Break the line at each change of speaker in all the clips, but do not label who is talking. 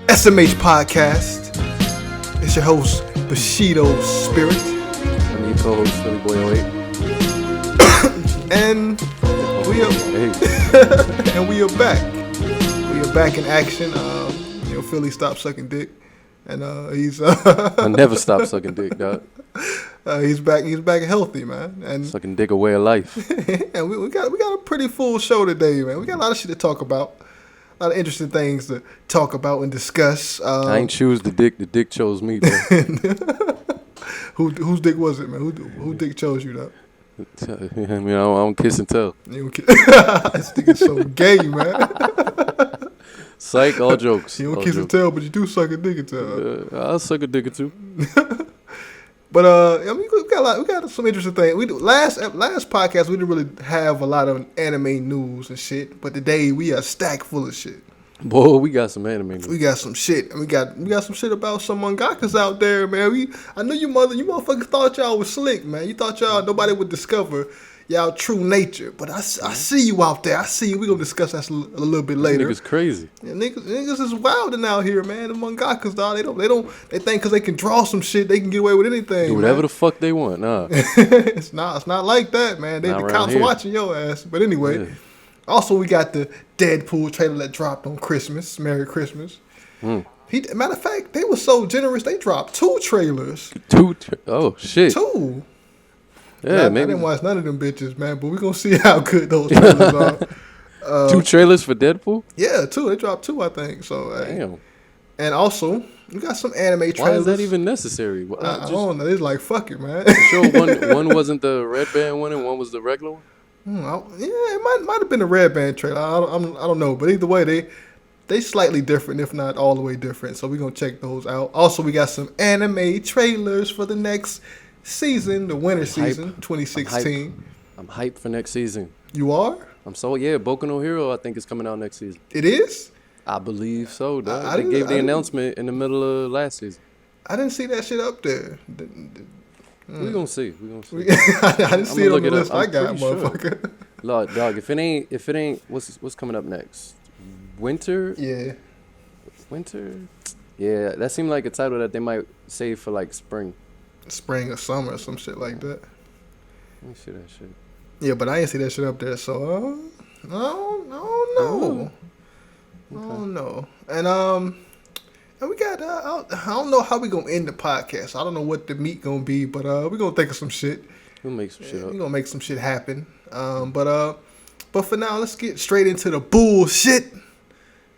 SMH podcast. It's your host, Bushido Spirit.
I'm your co-host, Philly Boy 08.
And we are back. We are back in action. Philly stopped sucking dick. And he's
I never stop sucking dick, dog.
He's back healthy, man. And
sucking dick a way of life.
and we got a pretty full show today, man. We got a lot of shit to talk about. A lot of interesting things to talk about and discuss.
I ain't choose the dick chose me, bro.
Whose dick was it, man? Who dick chose you, though?
I mean, I don't kiss and tell.
You don't kiss. This nigga's so gay, man.
Psych, all jokes.
You don't kiss and tell, but you do suck a dick and tell.
I'll suck a dick or two.
But I mean, we got some interesting things. We do last podcast we didn't really have a lot of anime news and shit, but today we are stacked full of shit.
Boy, we got some anime news.
We got some shit, and we got some shit about some mangakas out there, man. I know you motherfuckers thought y'all was slick, man. You thought nobody would discover y'all true nature, but I see you out there. I see you. We gonna discuss that a little bit later.
Niggas crazy.
Yeah, niggas is wilding out here, man. The mangakas, dog. They think because they can draw some shit, they can get away with anything.
Do whatever the fuck they want, nah.
It's not like that, man. The cops watching your ass. But anyway, yeah. Also we got the Deadpool trailer that dropped on Christmas. Merry Christmas. Matter of fact, they were so generous they dropped 2 trailers.
Oh shit.
2.
Yeah,
maybe. I didn't watch none of them bitches, man, but we're going to see how good those trailers are.
2 trailers for Deadpool?
Yeah, 2. They dropped 2, I think. So,
damn.
And also, we got some anime trailers.
Why is that even necessary?
I don't know. It's like, fuck it, man.
Sure, one wasn't the red band one and one was the regular one?
It might have been the red band trailer. I don't know. But either way, they slightly different, if not all the way different. So we're going to check those out. Also, we got some anime trailers for the next season, the winter season, 2016.
I'm hyped for next season.
You are?
Boku no Hero I think is coming out next season.
It is?
I believe so, dog. They gave the announcement in the middle of last season.
I didn't see that shit up there.
We're gonna see.
I didn't see it on the list I got, motherfucker.
Sure. Lord, dog, if it ain't what's coming up next? Winter?
Yeah.
Winter? Yeah, that seemed like a title that they might save for like spring.
Spring or summer or some shit like that.
Let me see that shit.
Yeah, but I ain't see that shit up there, so no. No. And we got I don't know how we gonna end the podcast. I don't know what the meat gonna be, but we gonna think of some shit.
We'll make some shit up.
We gonna make some shit happen. But for now, let's get straight into the bullshit.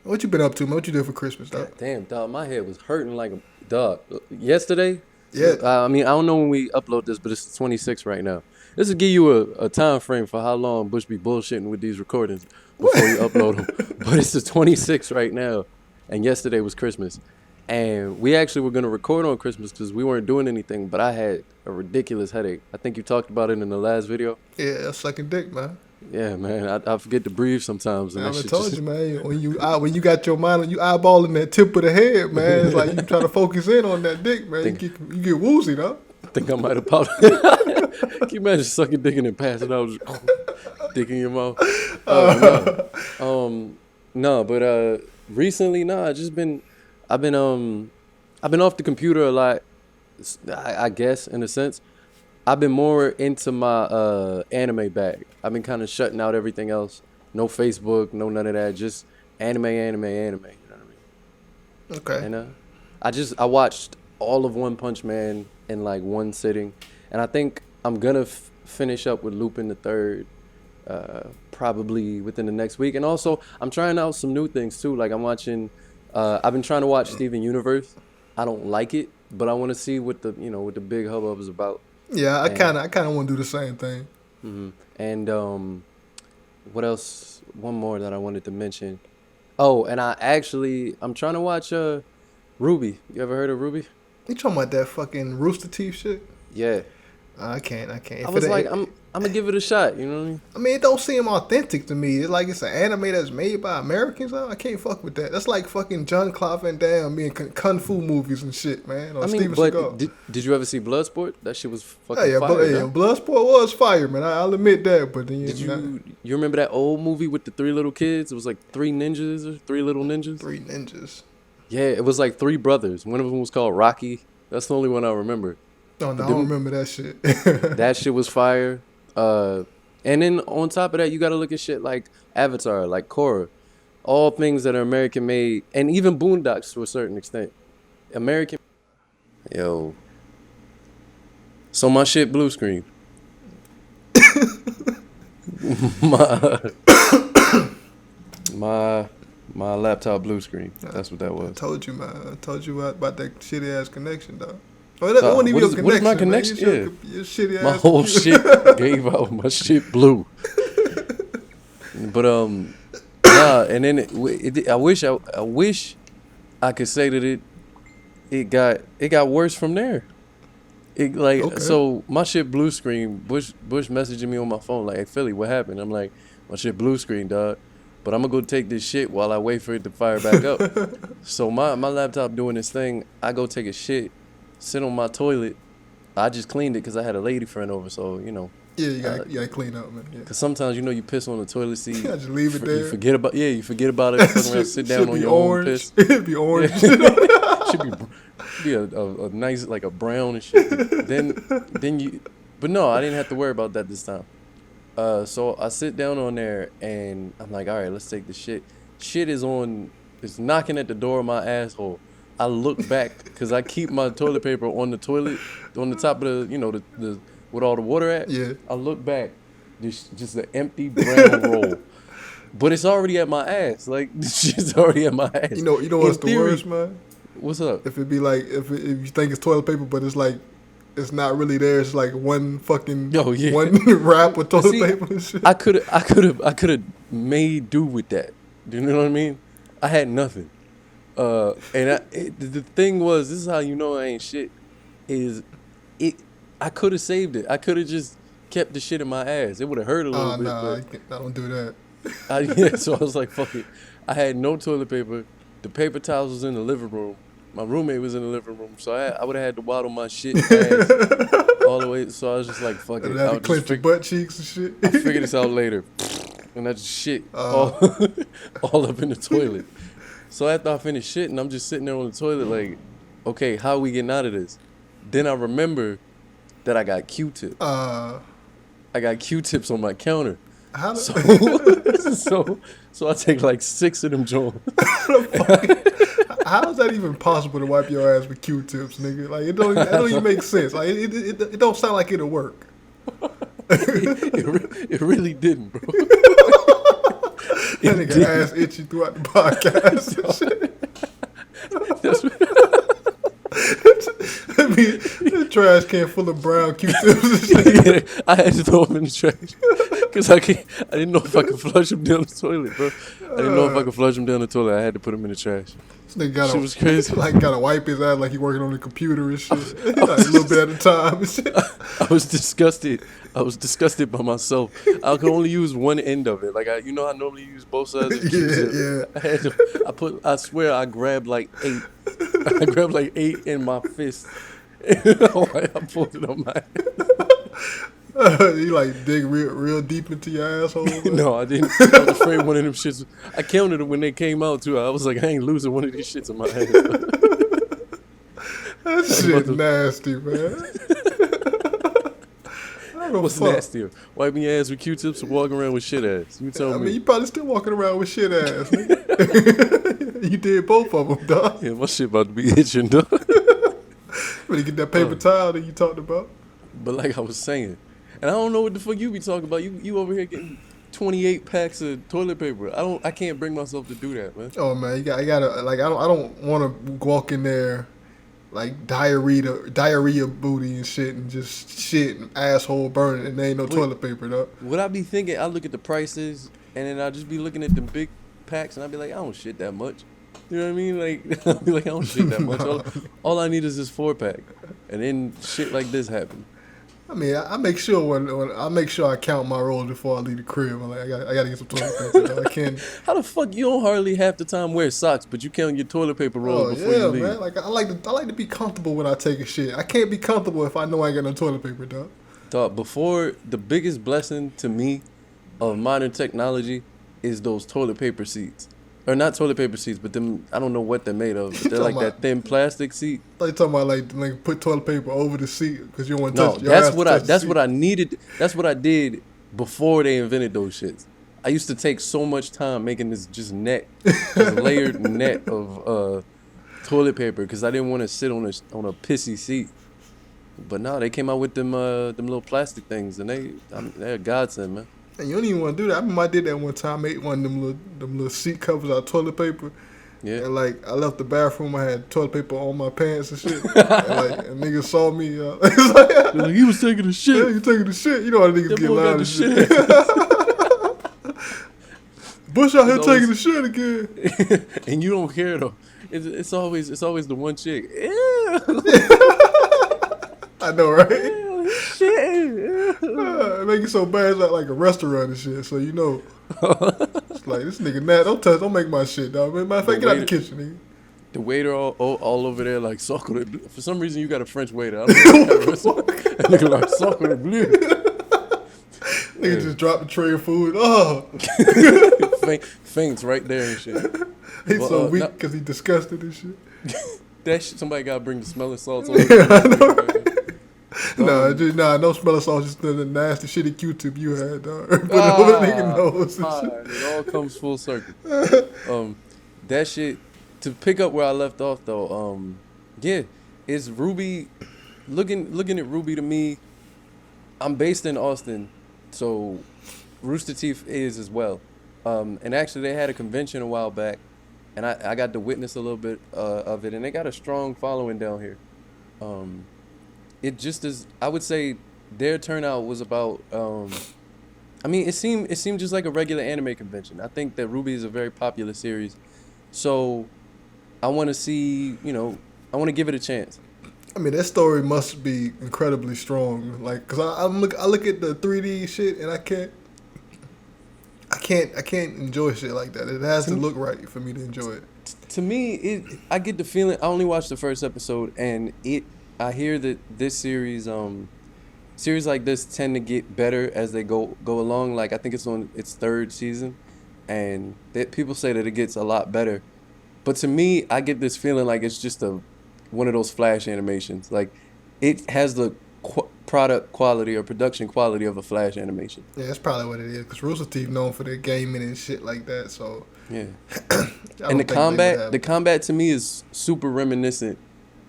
What you been up to, man? What you did for Christmas, dog?
God damn, dog, my head was hurting like a dog. Yesterday.
Yeah.
I mean, I don't know when we upload this, but it's the 26th right now. This will give you a time frame for how long Bush be bullshitting with these recordings before you upload them. But it's the 26th right now, and yesterday was Christmas. And we actually were going to record on Christmas because we weren't doing anything, but I had a ridiculous headache. I think you talked about it in the last video.
Yeah, that's sucking dick, man.
Yeah, man. I forget to breathe sometimes. And
I told you, man. When you got your mind, you eyeballing that tip of the head, man. It's like you trying to focus in on that dick, man. You get woozy, though.
I think I might have popped. Can you imagine sucking dick and then passing out, just dick in your mouth? No, but recently, I've been off the computer a lot. I guess in a sense, I've been more into my anime bag. I've been kind of shutting out everything else. No Facebook, no none of that. Just anime. You know what I mean?
Okay.
And I watched all of One Punch Man in like one sitting, and I think I'm gonna finish up with Lupin the Third probably within the next week. And also, I'm trying out some new things too. Like I'm watching. I've been trying to watch Steven Universe. I don't like it, but I want to see what the big hubbub is about.
Yeah, I kind of want to do the same thing.
Mm-hmm. And what else? One more that I wanted to mention. Oh, and I'm trying to watch Ruby. You ever heard of Ruby?
You talking about that fucking Rooster Teeth shit?
Yeah.
I can't.
I was like, I'm gonna give it a shot. You know what I mean?
I mean, it don't seem authentic to me. It's like it's an anime that's made by Americans. I can't fuck with that. That's like fucking Jean-Claude Van Damme being kung fu movies and shit, man. Or Steven Seagal.
Did you ever see Bloodsport? That shit was fucking fire.
Bloodsport was fire, man. I'll admit that. But then
you remember that old movie with the 3 little kids? It was like 3 ninjas or 3 little ninjas.
3 ninjas.
Yeah, it was like three brothers. One of them was called Rocky. That's the only one I remember.
Oh no,
But
I don't
them,
remember that shit.
that shit was fire. Uh, and then on top of that, you got to look at shit like Avatar, like Korra, all things that are American made, and even Boondocks to a certain extent. American. Yo, so my shit blue screen. my my my laptop blue screen. That's what that
I
was.
told you, man. I told you about that shitty ass connection, dog. Oh, that wasn't even your
What is my
connection,
connection?
man. Your shitty
My
ass
whole
computer.
shit gave out. My shit blue. But nah. And then I wish I could say that it got worse from there. It like
Okay.
so my shit blue screen. Bush messaging me on my phone like, "Hey Philly, what happened?" I'm like, "My shit blue screen, dog." But I'm gonna go take this shit while I wait for it to fire back up. So my laptop doing this thing. I go take a shit, sit on my toilet. I just cleaned it because I had a lady friend over. So
Yeah,
uh,
you gotta clean up, man.
cause sometimes you piss on the toilet seat.
Yeah, just leave it
You
there.
forget about you forget about it. Fucking around, sit down
Should
on
be
your own
orange.
piss.
It'd be
Yeah,
orange.
should be a nice like a brown and shit. Then you, but no, I didn't have to worry about that this time. So I sit down on there and I'm like, all right, let's take the shit. Shit is on, it's knocking at the door of my asshole. I look back because I keep my toilet paper on the toilet, on the top of the with all the water at.
Yeah.
I look back, just an empty brown roll. But it's already at my ass. Like this shit's already at my ass.
You know
In
what's the
theory,
worst, man?
what's up?
If it be like if you think it's toilet paper, but it's like it's not really there. It's like one fucking
Oh yeah.
one wrap with toilet
See,
paper and shit.
I could have made do with that. Do you know what I mean? I had nothing. The thing was, this is how you know I ain't shit. Is it? I could have saved it. I could have just kept the shit in my ass. It would have hurt a little
Ah,
bit,
nah,
but
I don't do that.
yeah. So I was like, fuck it. I had no toilet paper. The paper towels was in the living room. My roommate was in the living room, so I would have had to waddle my shit ass all the way. So I was just like, fuck
And
it.
had to
I'll just
clench your butt cheeks and shit.
I'll figure this out later. And I just shit all, all up in the toilet. So after I finish shitting, I'm just sitting there on the toilet like, okay, how are we getting out of this? Then I remember that I got Q-tips.
Uh,
I got Q-tips on my counter.
how
So
the,
so I take like 6 of them joints.
how is that even possible to wipe your ass with Q-tips, nigga? Like it don't even make sense. Like it don't sound like it'll work.
It really didn't, bro.
That
It
nigga
didn't.
ass itchy throughout the podcast and shit.
That's
I mean, the trash can full of brown Q-tips and shit.
yeah, I had to throw them in the trash because I didn't know if I could flush them down the toilet, bro. I didn't know if I could flush them down the toilet. I had to put them in the trash.
This nigga
Shit was crazy.
gotta wipe his ass like he working on the computer and shit. Like a little bit at a time and shit.
I was disgusted. I was disgusted by myself. I could only use one end of it. Like I normally use both sides of the Q-tip.
Yeah.
I had to. I swear, I grabbed like 8. I grabbed like 8 in my fist. I pulled it on my.
You like dig real deep into your asshole. Man.
No, I didn't. I was afraid one of them shits. I counted them when they came out too. I was like, I ain't losing one of these shits in my ass.
That shit nasty, man. I don't know
What's nastier? Wiping your ass with Q-tips or walking around with shit ass? You tell
I
me.
mean, you probably still walking around with shit ass, nigga. You did both of them, dog.
Yeah, my shit about to be itching, dog.
When you get that paper towel that you talked about.
But like I was saying, and I don't know what the fuck you be talking about. You over here getting 28 packs of toilet paper. I can't bring myself to do that, man.
Oh man, you gotta like I don't want to walk in there like diarrhea booty and shit and just shit and asshole burning and there ain't no
Wait.
toilet paper though.
What I be thinking, I look at the prices and then I just be looking at the big packs and I be like, I don't shit that much. You know what I mean? Like I be like, I don't shit that much. All I need is this 4-pack, and then shit like this happen.
I mean, I make sure when I make sure I count my rolls before I leave the crib. I'm like, I gotta get some toilet paper. Though. I can't.
How the fuck you don't hardly half the time wear socks, but you count your toilet paper rolls
Oh
before
yeah,
you leave?
man. Like I like to be comfortable when I take a shit. I can't be comfortable if I know I ain't got no toilet paper, dog.
Thought before, the biggest blessing to me of modern technology is those toilet paper seats. or not toilet paper seats, but them, I don't know what they're made of. But they're like that thin plastic seat.
They talking about like put toilet paper over the seat because you don't want to
No,
touch your ass.
that's what I needed. That's what I did before they invented those shits. I used to take so much time making this just layered net of toilet paper because I didn't want to sit on a pissy seat. But no, they came out with them little plastic things, and they're a godsend, man.
And you don't even want to do that. I remember I did that one time. Made one of them little seat covers out of toilet paper.
Yeah.
And like I left the bathroom, I had toilet paper on my pants and shit. and niggas saw me. It's
like, he was taking a shit.
Yeah, he taking the shit. You know how niggas
That
get
boy
loud
got
and shit. Bush out here taking the shit again.
And you don't care though. It's always the one chick. Ew.
I know, right?
Ew, shit.
It make it so bad. It's like a restaurant and shit. So you know, it's like this nigga don't make my shit, dog. Matter of fact, get out the kitchen, nigga.
The waiter all over there like soccer de bleu. For some reason you got a French waiter. I don't know. That nigga like soccer de bleu.
Nigga just dropped the tray of food. Oh,
faints right there and shit.
He's so weak because he disgusted and shit.
That shit, somebody gotta bring the smelling salts on.
No smelling salts, just the nasty shitty Q-tip you had, dog. Put it over the nigga nose and shit.
It all comes full circle. That shit, to pick up where I left off though, yeah, it's Ruby. Looking at Ruby to me, I'm based in Austin, so Rooster Teeth is as well. And actually they had a convention a while back, and I got to witness a little bit of it, and they got a strong following down here. It just is. I would say their turnout was about. I mean, it seemed just like a regular anime convention. I think that Ruby is a very popular series, so I want to see. I want to give it a chance.
I mean, that story must be incredibly strong. Like, cause I look at the 3D shit and I can't enjoy shit like that. It has to look right for me to enjoy it.
To me, I get the feeling. I only watched the first episode, and I hear that this series like this tend to get better as they go along. Like I think it's on its third season, and people say that it gets a lot better. But to me, I get this feeling like it's just one of those Flash animations. Like it has the product quality or production quality of a Flash animation.
Yeah, that's probably what it is. Cause Rooster Teeth known for their gaming and shit like that. So
yeah. And the combat to me is super reminiscent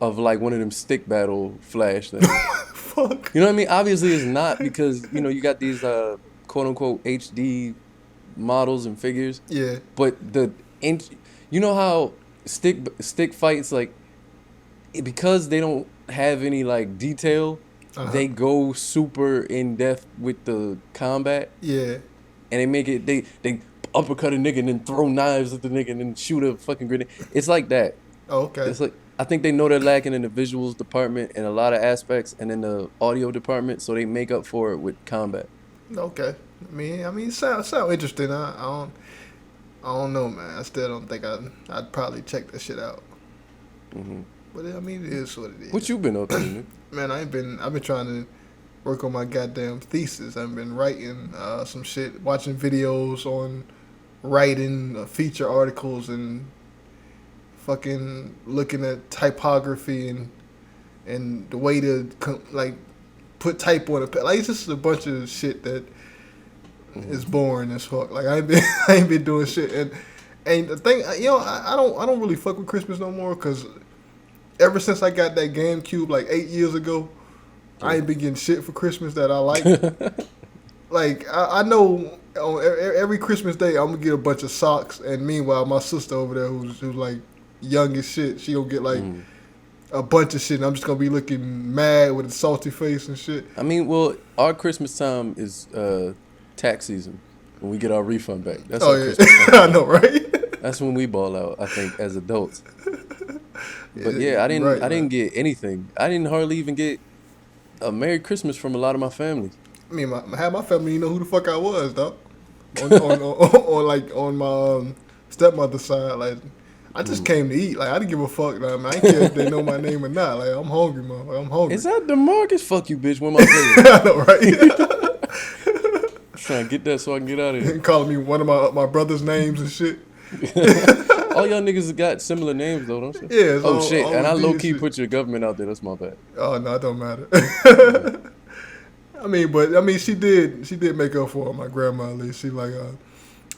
of like one of them stick battle Flash things.
Fuck.
You know what I mean? Obviously it's not, because you got these quote unquote HD models and figures.
Yeah.
But you know how stick fights, like, because they don't have any like detail, they go super in depth with the combat.
Yeah.
And they make it, they uppercut a nigga and then throw knives at the nigga and then shoot a fucking grenade. It's like that.
Oh, okay.
It's like, I think they know they're lacking in the visuals department in a lot of aspects, and in the audio department, so they make up for it with combat.
Okay. I mean, it sound interesting. I don't know, man. I still don't think I'd probably check that shit out.
Mm-hmm.
But I mean, it is what it is.
What you been up to, man?
Man, I've been trying to work on my goddamn thesis. I've been writing some shit, watching videos on writing feature articles and fucking looking at typography and the way to like put type on a pen. Like, it's just a bunch of shit that is boring as fuck. Like I ain't been doing shit, and the thing, I don't really fuck with Christmas no more, because ever since I got that GameCube like 8 years ago, I ain't been getting shit for Christmas that I like. Like I know on every Christmas day I'm gonna get a bunch of socks, and meanwhile my sister over there who's like young as shit, she gonna get like a bunch of shit, and I'm just gonna be looking mad with a salty face and shit.
I mean, well, our Christmas time is tax season, when we get our refund back. That's our Christmas time.
I know, right?
That's when we ball out, I think, as adults. But yeah, I didn't get anything. I didn't hardly even get a Merry Christmas from a lot of my family.
I mean, half my family know who the fuck I was, dog. on my stepmother's side, like, I just came to eat. Like, I didn't give a fuck. Like, I ain't care if they know my name or not. Like, I'm hungry, man. Like, I'm hungry.
Is that DeMarcus? Fuck you, bitch. Where my plate?
I know, right?
Trying to get that so I can get out of here.
Calling me one of my brother's names and shit.
All y'all niggas got similar names though, don't you?
Yeah, it's
Oh shit!
all
And
the
I low
D
key
shit.
put your government out there. That's my bad.
Oh no, it don't matter.
Yeah.
She did make up for it. My grandma, at least, she like,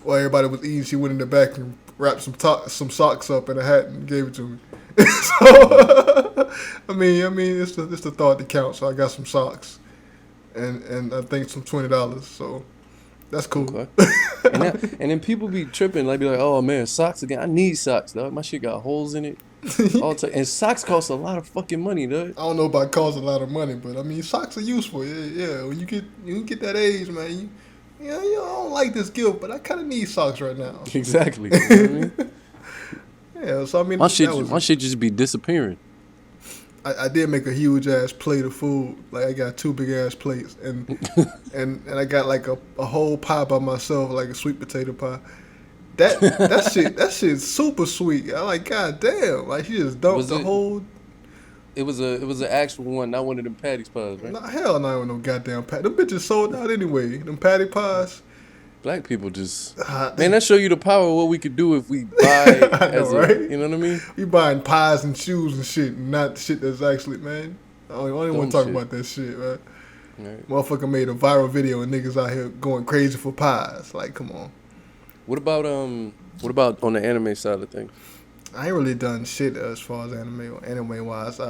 while everybody was eating, she went in the back and wrapped some socks up in a hat and gave it to me.
Mm,
So, it's the thought that counts. So I got some socks and I think some $20. So that's cool.
okay. And then people be tripping, like be like, oh man, socks again. I need socks, dog. My shit got holes in it. All time. And socks cost a lot of fucking money, dog.
I don't know about costing a lot of money, but socks are useful. Yeah, yeah. When you get that age, man, I don't like this gift, but I kind of need socks right now.
Exactly. You know what I mean?
Yeah, so
My shit just be disappearing.
I did make a huge ass plate of food. Like I got two big ass plates, and I got like a whole pie by myself, like a sweet potato pie. That shit's super sweet. I like, god damn, like she just dumped
Was
the
it?
whole.
It was an actual one, not one of them Patty's pies, right?
Nah, hell no, with no goddamn patty. Them bitches sold out anyway. Them patty pies.
Black people just
Uh,
man, that show you the power of what we could do if we buy
I know,
as a
right?
you know what I mean?
We buying pies and shoes and shit, and not shit that's actually, man. I don't even want
Dumb
to talk
shit.
about that shit, man.
Right.
Motherfucker made a viral video and niggas out here going crazy for pies. Like, come on.
What about on the anime side of things?
I ain't really done shit as far as anime wise.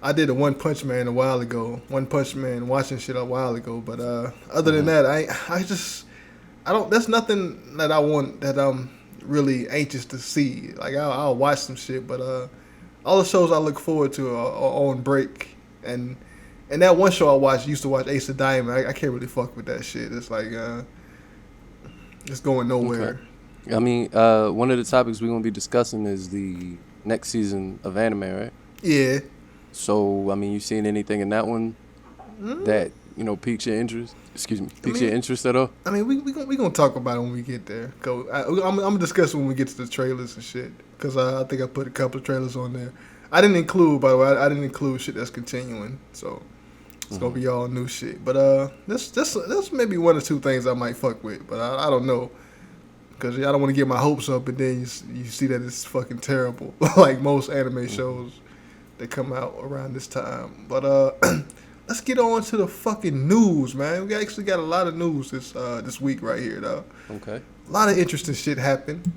I did a One Punch Man a while ago. One Punch Man watching shit a while ago, but other than that, I don't. There's nothing that I want that I'm really anxious to see. Like I'll watch some shit, but all the shows I look forward to are on break. And that one show used to watch Ace of Diamond. I can't really fuck with that shit. It's like it's going nowhere.
Okay. I mean, one of the topics we're gonna be discussing is the next season of anime, right?
Yeah.
So, I mean, you seen anything in that one that piques your interest? Excuse me, piques your interest at all?
I mean, we gonna talk about it when we get there. I'm gonna discuss it when we get to the trailers and shit. Cause I think I put a couple of trailers on there. I didn't include, by the way, I didn't include shit that's continuing. So it's gonna be all new shit. But this maybe one or two things I might fuck with. But I don't know. Cause I don't want to get my hopes up and then you see that it's fucking terrible. Like most anime shows that come out around this time. But let's get on to the fucking news, man. We actually got a lot of news this week right here, though.
Okay.
A lot of interesting shit happened.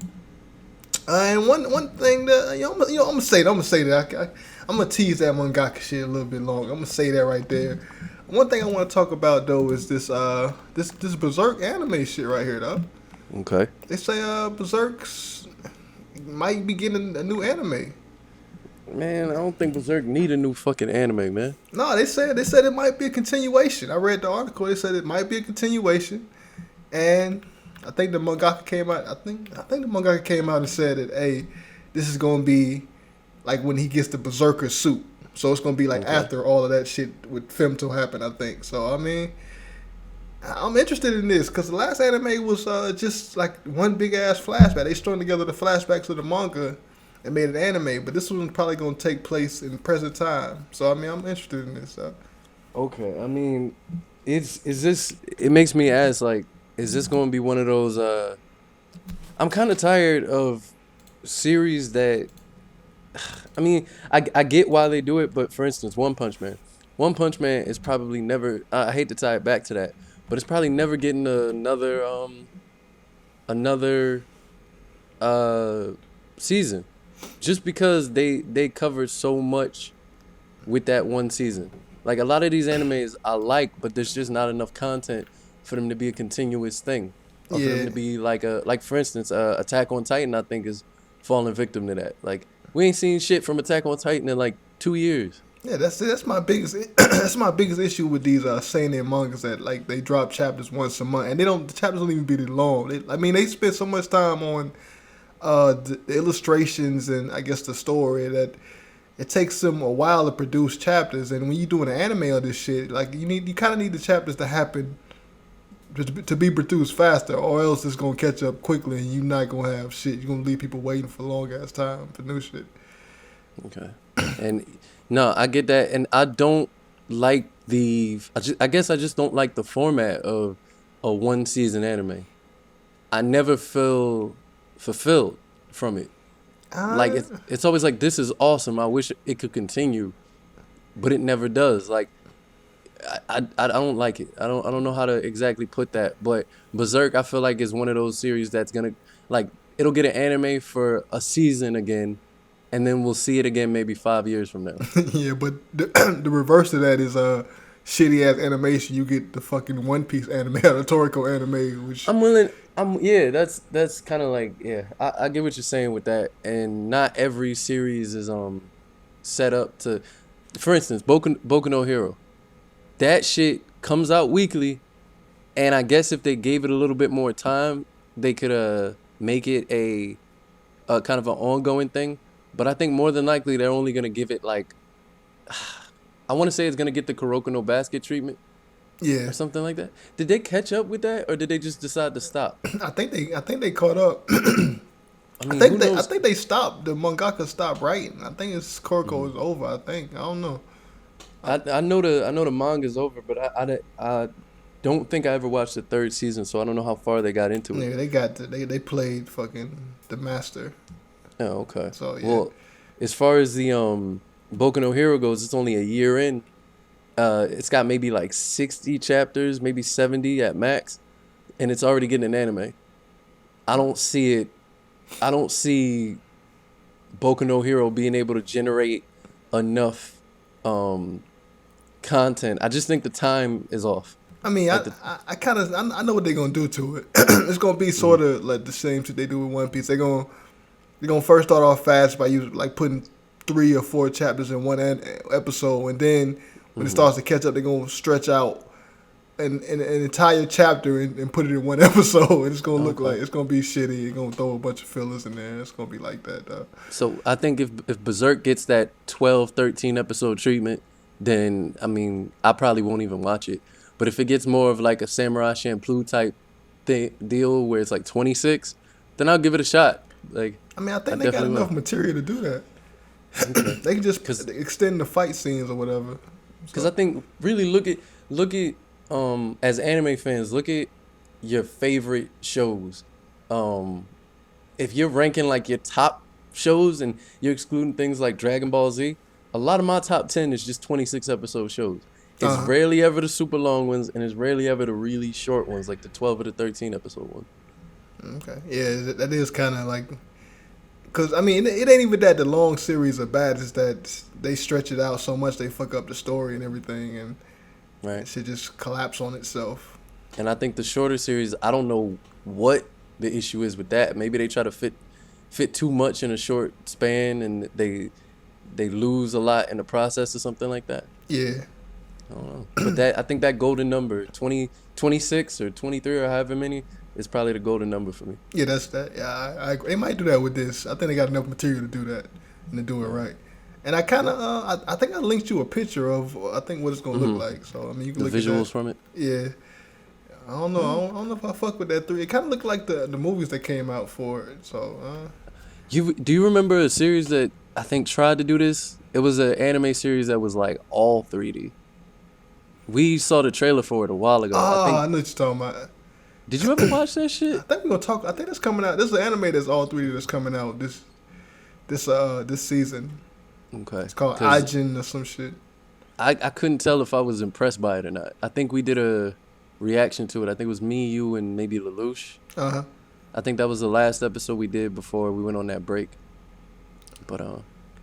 And one thing that I'm gonna say that I'm gonna tease that mangaka shit a little bit longer. I'm gonna say that right there. One thing I want to talk about though is this Berserk anime shit right here, though.
Okay.
They say Berserk's might be getting a new anime.
Man, I don't think Berserk need a new fucking anime, man.
No, they said it might be a continuation. I read the article. They said it might be a continuation, and I think the mangaka came out. I think the mangaka came out and said that, hey, this is gonna be like when he gets the Berserker suit. So it's gonna be like after all of that shit with Femto happen. I think so. I mean, I'm interested in this because the last anime was just like one big ass flashback. They strung together the flashbacks of the manga and made an anime, but this one's probably gonna take place in the present time. So I mean, I'm interested in this.
Okay, I mean, it makes me ask, like, is this going to be one of those, I'm kind of tired of series that, I mean, I get why they do it, but for instance, One Punch Man. One Punch Man is probably never, I hate to tie it back to that, but it's probably never getting another season. Just because they covered so much with that one season. Like a lot of these animes I like, but there's just not enough content for them to be a continuous thing. Or for them to be like for instance, Attack on Titan I think is falling victim to that. Like we ain't seen shit from Attack on Titan in like 2 years.
Yeah, that's my biggest that's my biggest issue with these seinen mangas that like they drop chapters once a month and the chapters don't even be that long. They spend so much time on the illustrations and I guess the story that it takes them a while to produce chapters. And when you're doing an anime of this shit, like you kind of need the chapters to happen to be produced faster, or else it's gonna catch up quickly and you're not gonna have shit. You're gonna leave people waiting for a long ass time for new shit.
Okay, and no, I get that, and I don't like I guess I just don't like the format of a one season anime. I never feel fulfilled from it. Like
Uh,
it's always like this is awesome. I wish it could continue, but it never does. Like I don't like it. I don't know how to exactly put that. But Berserk, I feel like is one of those series that's gonna like it'll get an anime for a season again, and then we'll see it again maybe 5 years from now.
yeah, but the reverse of that is shitty ass animation. You get the fucking One Piece anime out of Toriko anime, which
I'm willing. Yeah. That's kind of like yeah. I get what you're saying with that, and not every series is set up to. For instance, Boku no Hero. That shit comes out weekly, and I guess if they gave it a little bit more time, they could make it a kind of an ongoing thing. But I think more than likely they're only gonna give it like I want to say it's gonna get the Kuroko no Basket treatment
yeah,
or something like that. Did they catch up with that, or did they just decide to stop?
I think they caught up.
I mean, who
I
knows?
think they stopped. The mangaka stopped writing. I think it's Koroko is over. I think I don't know.
I know the manga's over, but I don't think I ever watched the third season, so I don't know how far they got into it.
Yeah, they played fucking the master.
Oh, okay.
So yeah,
Well, as far as the Boku no Hero goes, it's only a year in. It's got maybe like 60 chapters, maybe 70 at max, and it's already getting an anime. I don't see it. I don't see Boku no Hero being able to generate enough content. I just think the time is off.
I mean,
Like the
I kind of I know what they're gonna do to it. It's gonna be sort of like the same shit they do with One Piece. They're gonna first start off fast by like putting 3 or 4 chapters in one episode, and then when it starts to catch up, they're gonna stretch out an entire chapter and put it in one episode, and it's gonna look like it's gonna be shitty. You're gonna throw a bunch of fillers in there. It's gonna be like that, though.
So I think if Berserk gets that 12, 13 episode treatment, then I mean I probably won't even watch it. But if it gets more of like a Samurai Champloo type deal where it's like 26, then I'll give it a shot. Like
I mean, I
I
think they got
definitely
enough
will.
material to do that.
Okay.
They can just
Cause,
extend the fight scenes or whatever.
Cause
So
I think really look at as anime fans, look at your favorite shows. If you're ranking like your top shows and you're excluding things like Dragon Ball Z, a lot of my top 10 is just 26 episode shows. It's rarely ever the super long ones, and it's rarely ever the really short ones, like the 12 or the 13 episode one.
okay, yeah, that is kind of like. Cause I mean, it ain't even that the long series are bad. It's that they stretch it out so much they fuck up the story and everything, and
Right.
it should just collapse on itself.
And I think the shorter series, I don't know what the issue is with that. Maybe they try to fit too much in a short span, and they lose a lot in the process or something like that.
Yeah,
I don't know. But that I think that golden number, 20, 26 or 23 or however many, is probably the golden number for me.
yeah, that's that. Yeah, I agree. They might do that with this. I think they got enough material to do that and to do it right. And I kind of, I think I linked you a picture of, I think what it's gonna look like. So I mean, you can
The
look at
visuals
that.
from it.
Yeah, I don't know. I don't know if I fuck with that 3. It kind of looked like the movies that came out for it. So
Do you remember a series that I think tried to do this? It was an anime series that was like all 3D. We saw the trailer for it a while ago.
I know what you're talking about.
Did you ever watch that shit?
I think we're gonna talk. I think that's coming out. This is an anime that's all 3D that's coming out this season.
Okay.
It's called
'Cause
Ajin or some shit.
I couldn't tell if I was impressed by it or not. I think we did a reaction to it. I think it was me, you, and maybe Lelouch.
Uh-huh.
I think that was the last episode we did before we went on that break. But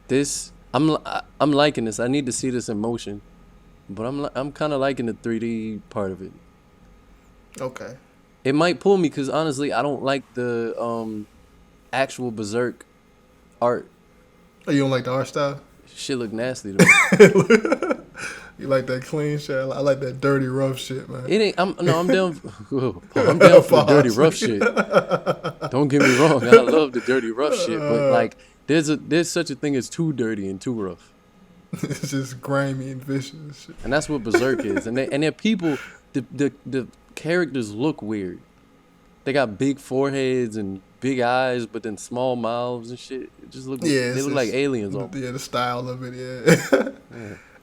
this I'm liking this. I need to see this in motion. But I'm kind of liking the 3D part of it.
Okay.
It might pull me because honestly, I don't like the actual Berserk art.
Oh, you don't like the art style?
Shit look nasty to me.
You like that clean shit? I like that dirty, rough shit, man.
It ain't. I'm down. I'm down for the dirty rough shit. Don't get me wrong. I love the dirty rough shit, but like there's such a thing as too dirty and too rough,
It's just grimy and vicious and shit.
and that's what Berserk is. And they're people. The characters look weird. They got big foreheads and big eyes, but then small mouths and shit. It just look.
Yeah,
They look like aliens. Almost.
Yeah, the style of it, yeah.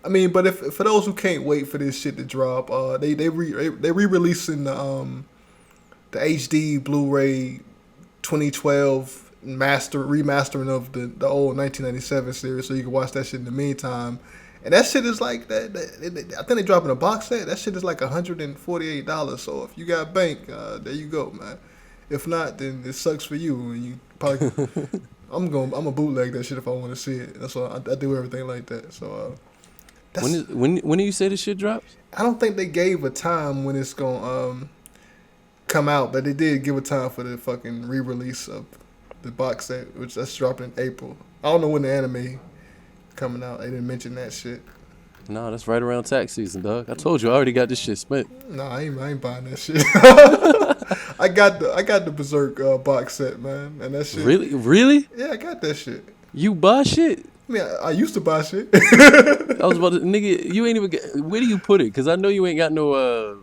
I mean, but if for those who can't wait for this shit to drop, they re-releasing the HD Blu-ray 2012 remastering of the old 1997 series, so you can watch that shit in the meantime. And that shit is like I think they dropping a box set. That shit is like $148. So if you got bank, there you go, man. If not, then it sucks for you. And you probably, I'm a bootleg that shit if I want to see it. That's why I do everything like that. So
when do you say this shit drops?
I don't think they gave a time when it's gonna come out, but they did give a time for the fucking re-release of the box set, which that's dropping in April. I don't know when the anime coming out. They didn't mention that shit.
No, that's right around tax season, dog. I told you I already got this shit spent.
No, I ain't buying that shit. I got the Berserk box set, man, and that shit.
Really?
Yeah, I got that shit.
You buy shit?
I mean, I used to buy shit.
I was about to, nigga. You ain't even. Where do you put it? Because I know you ain't got no.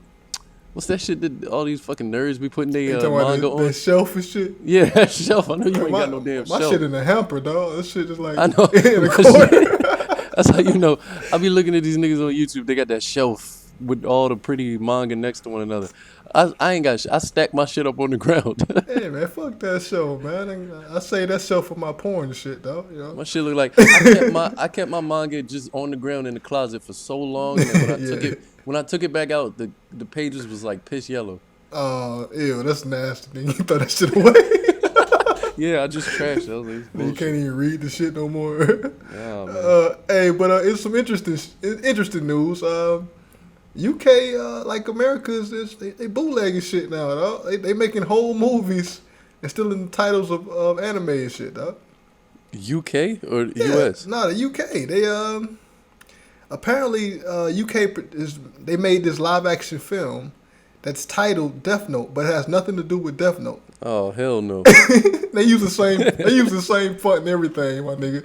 What's that shit that all these fucking nerds be putting their manga on?
The shelf and shit.
Yeah, that shelf. I know you ain't got no damn shelf.
My shit in the hamper, dog. That shit is like
I know.
in the corner.
That's how you know. I be looking at these niggas on YouTube. They got that shelf with all the pretty manga next to one another. I ain't got shit. I stack my shit up on the ground.
Hey man, fuck that shelf, man. I say that shelf for my porn and shit, though. You know?
My shit look like I kept my manga just on the ground in the closet for so long. And then when I took it back out, the pages was like piss yellow.
Oh, ew, that's nasty. Then you throw that shit away.
Yeah, I just trashed it. I was like,
you can't even read the shit no more.
Yeah, man.
Hey, but it's some interesting news. UK, like America, they bootlegging shit now, dog. They making whole movies and still in the titles of anime and shit, dog.
UK or
Yeah,
US?
No, the UK. They apparently UK they made this live action film that's titled Death Note, but it has nothing to do with Death Note.
Oh hell no!
They use the same font and everything, my nigga,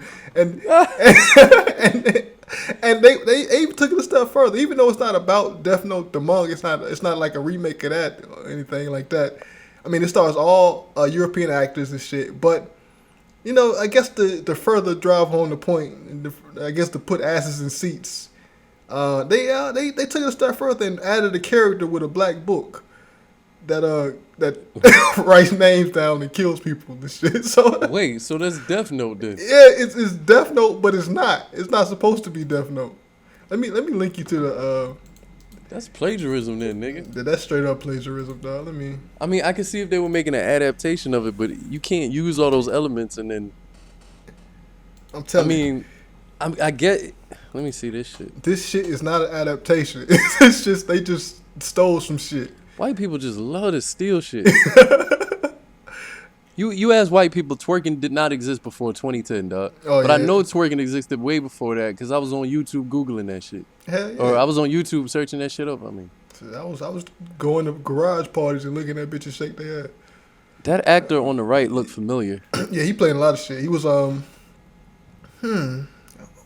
and they even took it a step further. Even though it's not about Death Note, the manga, it's not like a remake of that or anything like that. I mean, it stars all European actors and shit. But you know, I guess the further drive home the point, I guess to put asses in seats, they took it a step further and added a character with a black book that writes names down and kills people and shit. So
wait, so that's Death Note then?
Yeah, it's Death Note, but it's not. It's not supposed to be Death Note. Let me link you to the.
That's plagiarism then, nigga.
That's straight up plagiarism, dog.
I mean, I can see if they were making an adaptation of it, but you can't use all those elements and then.
I'm telling you.
I get it. Let me see this shit.
This shit is not an adaptation. It's just they just stole some shit.
White people just love to steal shit. You ask white people, twerking did not exist before 2010, dog.
Oh,
but
yeah.
I know twerking existed way before that because I was on YouTube Googling that shit.
Hell yeah.
Or I was on YouTube searching that shit up, I mean.
I was going to garage parties and looking at bitches shake their head.
That actor on the right looked familiar.
Yeah, he played a lot of shit. He was, what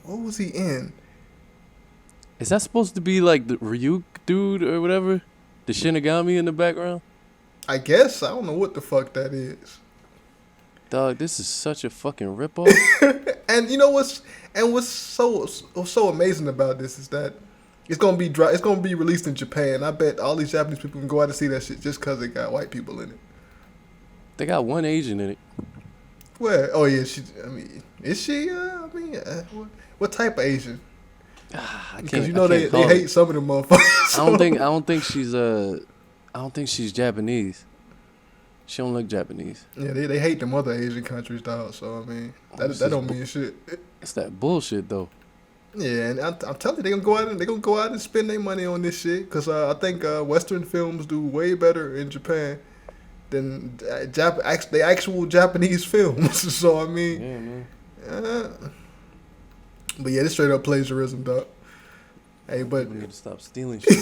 was he in?
Is that supposed to be like the Ryuk dude or whatever? The Shinigami in the background?
I guess. I don't know what the fuck that is.
Dog, this is such a fucking ripoff.
And you know what's so amazing about this is that it's gonna be released in Japan. I bet all these Japanese people can go out and see that shit just cause it got white people in it.
They got one Asian in it.
Where? Oh yeah, is she? What type of Asian? Because you know they hate some of them motherfuckers. So.
I don't think she's Japanese. She don't look Japanese.
Yeah, they hate them other Asian countries, dog. So I mean, that don't mean shit.
It's that bullshit though.
Yeah, and I'm telling you, they're gonna go out and spend their money on this shit because I think Western films do way better in Japan than the actual Japanese films. So I mean,
yeah, man.
But yeah, this straight up plagiarism, dog. Hey, but
we need to stop stealing shit.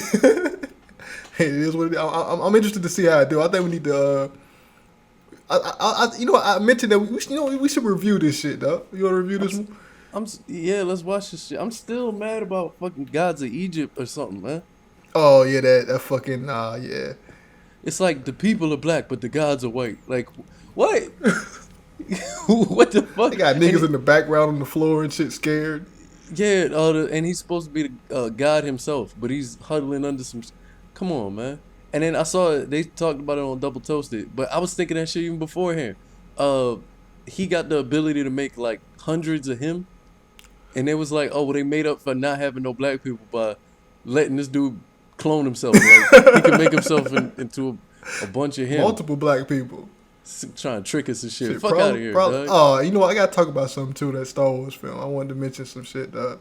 Hey, it is what it is. I'm interested to see how I do. I think we need to. I mentioned that we should review this shit, dog. You want to review this one?
Yeah, let's watch this shit. I'm still mad about fucking Gods of Egypt or something, man.
Oh yeah, that fucking yeah.
It's like the people are black, but the gods are white. Like what? What the fuck?
They got niggas in the background on the floor and shit, scared.
Yeah, and he's supposed to be the god himself, but he's huddling under some. Come on, man. And then I saw they talked about it on Double Toasted, but I was thinking that shit even beforehand. uh, he got the ability to make like hundreds of him, and it was like, oh, well, they made up for not having no black people by letting this dude clone himself. Like he can make himself into a bunch of him.
Multiple black people.
Trying to trick us and shit. Fuck
probably,
out of here,
probably,
dog.
oh, you know what? I gotta talk about something too. That Star Wars film. I wanted to mention some shit, dog.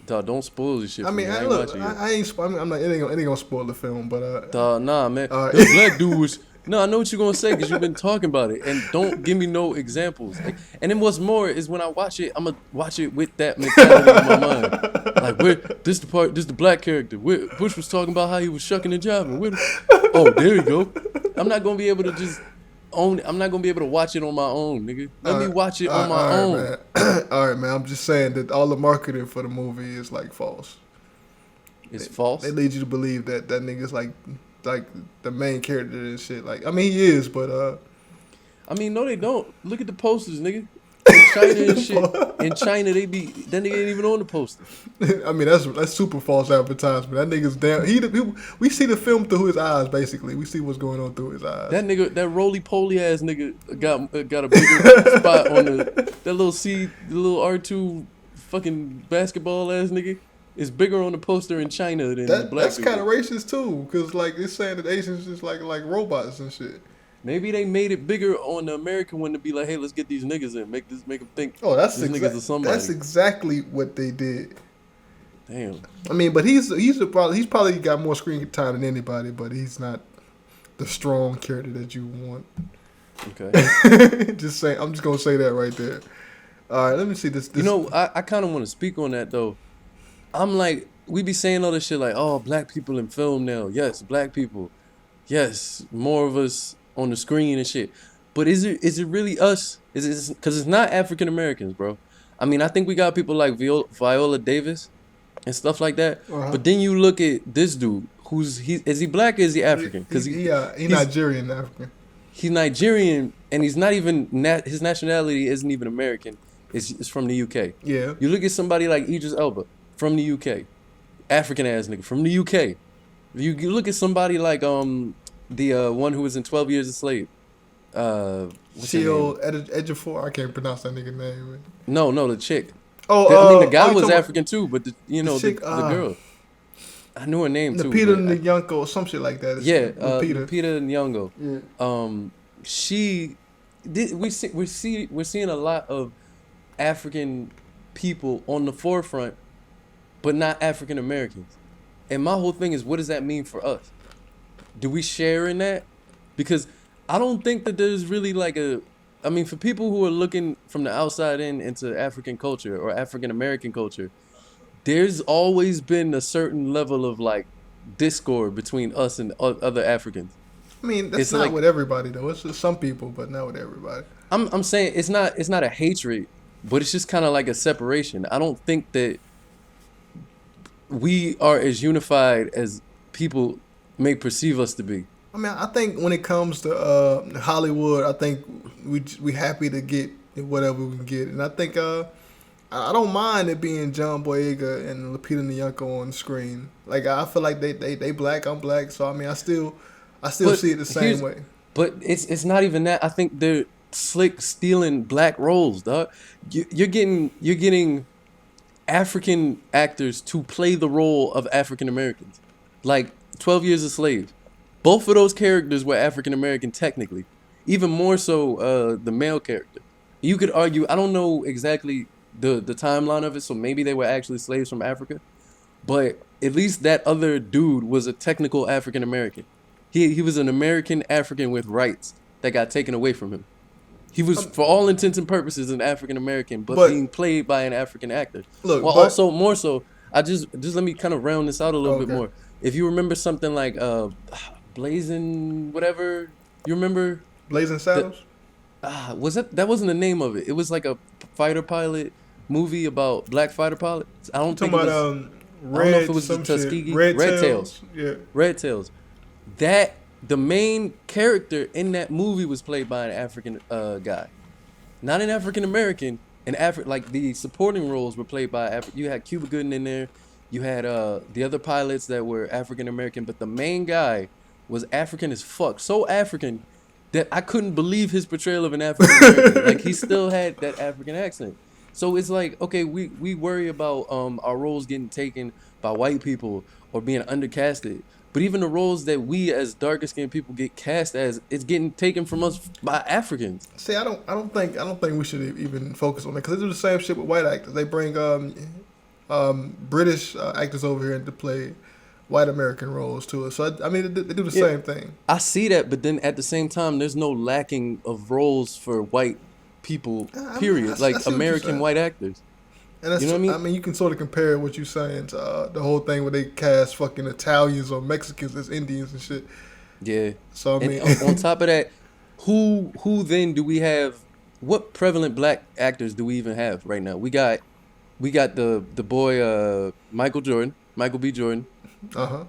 Dog, don't spoil this shit.
I mean,
I ain't
look,
watching it.
I ain't. I'm not. It ain't gonna spoil the film, but
Dog, nah, man.
All right.
The black dude was. No, I know what you're gonna say because you've been talking about it, and don't give me no examples. Like, and then what's more is when I watch it, I'm gonna watch it with that mentality in my mind. Like, where this the black character. Where Bush was talking about how he was shucking and jiving. Oh, there you go. I'm not gonna be able to just own it. I'm not gonna be able to watch it on my own, nigga. Let me watch it on my own.
Man. All right, man. I'm just saying that all the marketing for the movie is like false.
It's false.
They lead you to believe that nigga's like the main character and shit. Like, I mean, he is, but
I mean, no, they don't. Look at the posters, nigga. In China and shit. In China, that nigga ain't even on the poster.
I mean, that's super false advertisement. That nigga's damn. We see the film through his eyes, basically. We see what's going on through his eyes.
That nigga, that roly poly ass nigga, got a bigger spot on that little the little R2 fucking basketball ass nigga. Is bigger on the poster in China than the black.
That's kind of racist too, because like it's saying that Asians is like robots and shit.
Maybe they made it bigger on the American one to be like, hey, let's get these niggas in, make them think.
Oh,
niggas are somebody.
That's exactly what they did.
Damn.
I mean, but he's probably got more screen time than anybody, but he's not the strong character that you want.
Okay.
Just saying. I'm just gonna say that right there. All right, let me see this.
You know, I kind of want to speak on that though. I'm like, we be saying all this shit like, oh, black people in film now. Yes, black people. Yes, more of us on the screen and shit. But is it really us? Is it because it's not African Americans, bro? I mean, I think we got people like Viola Davis and stuff like that. Uh-huh. But then you look at this dude, is he black or is he African? Because
he's Nigerian African.
He's Nigerian, and he's not even his nationality isn't even American. It's from the UK.
Yeah.
You look at somebody like Idris Elba. From the UK, African ass nigga from the UK. You look at somebody like the one who was in 12 Years a Slave.
Sheol Ejiofor. I can't pronounce that nigga name.
No, the chick.
Oh,
I mean the guy was African too, but the chick, the girl. I knew her name too.
Lupita Nyong'o or some shit like that.
Lupita Nyong'o.
Yeah.
We're seeing a lot of African people on the forefront, but not African Americans. And my whole thing is, what does that mean for us? Do we share in that? Because I don't think that there's really like for people who are looking from the outside in into African culture or African American culture, there's always been a certain level of like discord between us and other Africans.
I mean, that's not with everybody though. It's just some people, but not with everybody.
I'm saying it's not a hatred, but it's just kind of like a separation. I don't think that we are as unified as people may perceive us to be.
I mean, I think when it comes to Hollywood, I think we happy to get whatever we can get, and I think I don't mind it being John Boyega and Lupita Nyong'o on the screen. Like I feel like they black, I'm black, so I mean I still see it the same way.
But it's not even that. I think they're slick stealing black roles, dog. You're getting African actors to play the role of African Americans, like 12 Years a Slave. Both of those characters were African American technically, even more so the male character. You could argue, I don't know exactly the timeline of it, so maybe they were actually slaves from Africa, but at least that other dude was a technical African American. He was an American African with rights that got taken away from him. He was, for all intents and purposes, an African American, but being played by an African actor. Look, also more so, I just let me kind of round this out a little bit more. If you remember something like Blazing whatever, you remember
Blazing Saddles?
That wasn't the name of it. It was like a fighter pilot movie about black fighter pilots. I don't think it was. I don't know if it was the Tuskegee. Red Tails. Yeah. Red Tails. The main character in that movie was played by an African guy, not an African American. Like the supporting roles were played by you had Cuba Gooding in there, you had the other pilots that were African American, but the main guy was African as fuck, so African that I couldn't believe his portrayal of an African American. Like he still had that African accent. So it's like, okay, we worry about our roles getting taken by white people or being undercasted. But even the roles that we as darker skinned people get cast as, it's getting taken from us by Africans.
See, I don't think we should even focus on it because they do the same shit with white actors. They bring British actors over here to play white American roles too. So I mean, they do the same thing.
I see that, but then at the same time, there's no lacking of roles for white people. Period. Like American white actors.
And that's,
you know what I mean?
I mean, you can sort of compare what you're saying to the whole thing where they cast fucking Italians or Mexicans as Indians and shit.
Yeah.
So I mean,
and on top of that, who then do we have? What prevalent black actors do we even have right now? We got the boy Michael B. Jordan,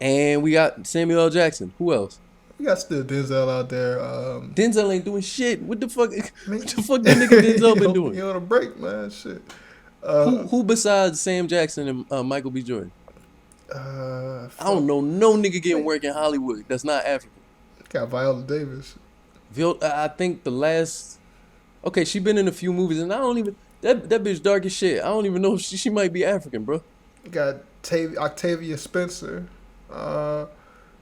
and we got Samuel L. Jackson. Who else?
We got still Denzel out there.
Denzel ain't doing shit. What the fuck? What the fuck that nigga Denzel been doing?
He on a break, man. Shit.
Who besides Sam Jackson and Michael B. Jordan? I don't know no nigga getting work in Hollywood that's not African.
Got Viola Davis.
I think the last. Okay, she been in a few movies, and I don't even that bitch dark as shit. I don't even know if she might be African, bro.
Got Octavia Spencer.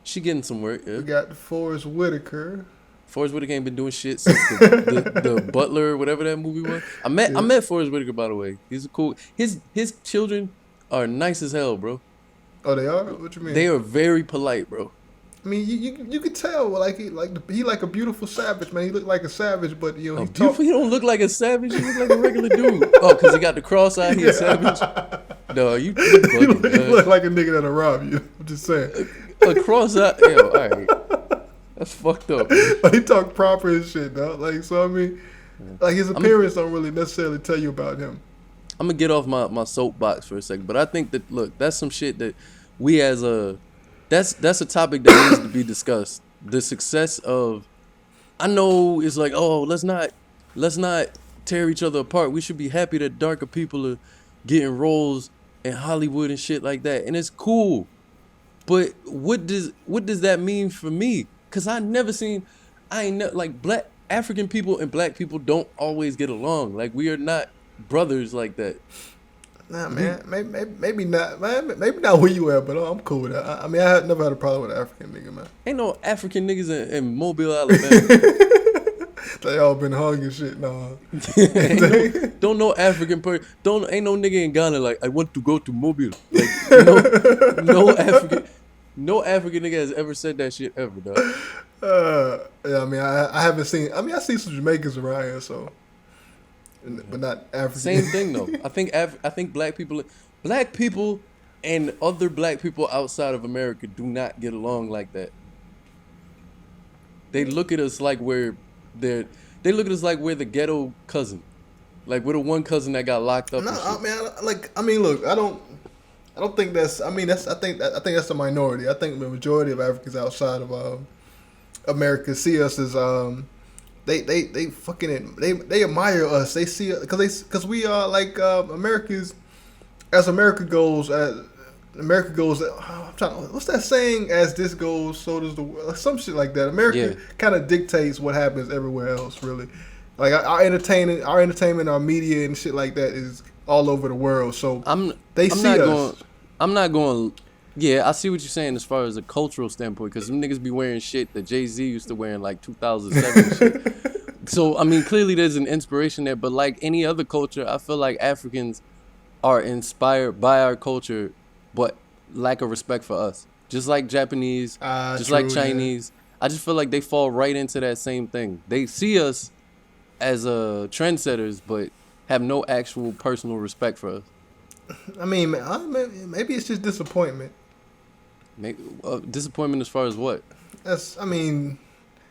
She getting some work. Yeah.
We got Forrest Whitaker.
Forrest Whitaker ain't been doing shit since the Butler, whatever that movie was. I met Forrest Whitaker, by the way. He's a cool. His children are nice as hell, bro.
Oh, they are? What you mean?
They are very polite, bro.
I mean, you could tell he like a beautiful savage, man. He looked like a savage, but you know
he don't look like a savage. He look like a regular dude. Oh, because he got the cross eye. He a savage. No, you bugging,
he look like a nigga that'll rob you. I'm just saying.
A cross eye. Yo, all right. That's fucked up.
But he talk proper and shit, dog. Like, so I mean, like his appearance don't really necessarily tell you about him.
I'm gonna get off my soapbox for a second, but I think that that's some shit that we as that's a topic that needs to be discussed. The success of, I know it's like, oh, let's not tear each other apart. We should be happy that darker people are getting roles in Hollywood and shit like that, and it's cool. But what does that mean for me? Cause like black African people and black people don't always get along. Like we are not brothers like that.
Nah, man, maybe not, man. Maybe not where you at, but I'm cool with that. I mean, I never had a problem with an African nigga, man.
Ain't no African niggas in Mobile, Alabama.
They all been hung and shit, nah.
Don't no African person. Ain't no nigga in Ghana like I want to go to Mobile. Like no African nigga has ever said that shit ever, dog.
Yeah, I mean, I haven't seen. I mean, I see some Jamaicans around here, so. But not African.
Same thing though. I think black people and other black people outside of America do not get along like that. They look at us like we're the ghetto cousin. Like we're the one cousin that got locked up.
No, I mean, look, I don't think that's. I mean, I think that's the minority. I think the majority of Africans outside of America see us as They admire us. They see it because we are like America's. As America goes, what's that saying? As this goes, so does the world. Some shit like that. America kind of dictates what happens everywhere else. Really, like our entertainment, our media and shit like that is all over the world. So they see us.
I'm not going. Yeah, I see what you're saying as far as a cultural standpoint, because them niggas be wearing shit that Jay-Z used to wear in like 2007 and shit. So, I mean, clearly there's an inspiration there, but like any other culture, I feel like Africans are inspired by our culture, but lack a respect for us. Just like Japanese, like Chinese. Yeah. I just feel like they fall right into that same thing. They see us as trendsetters, but have no actual personal respect for us.
I mean, maybe it's just disappointment.
Disappointment as far as what?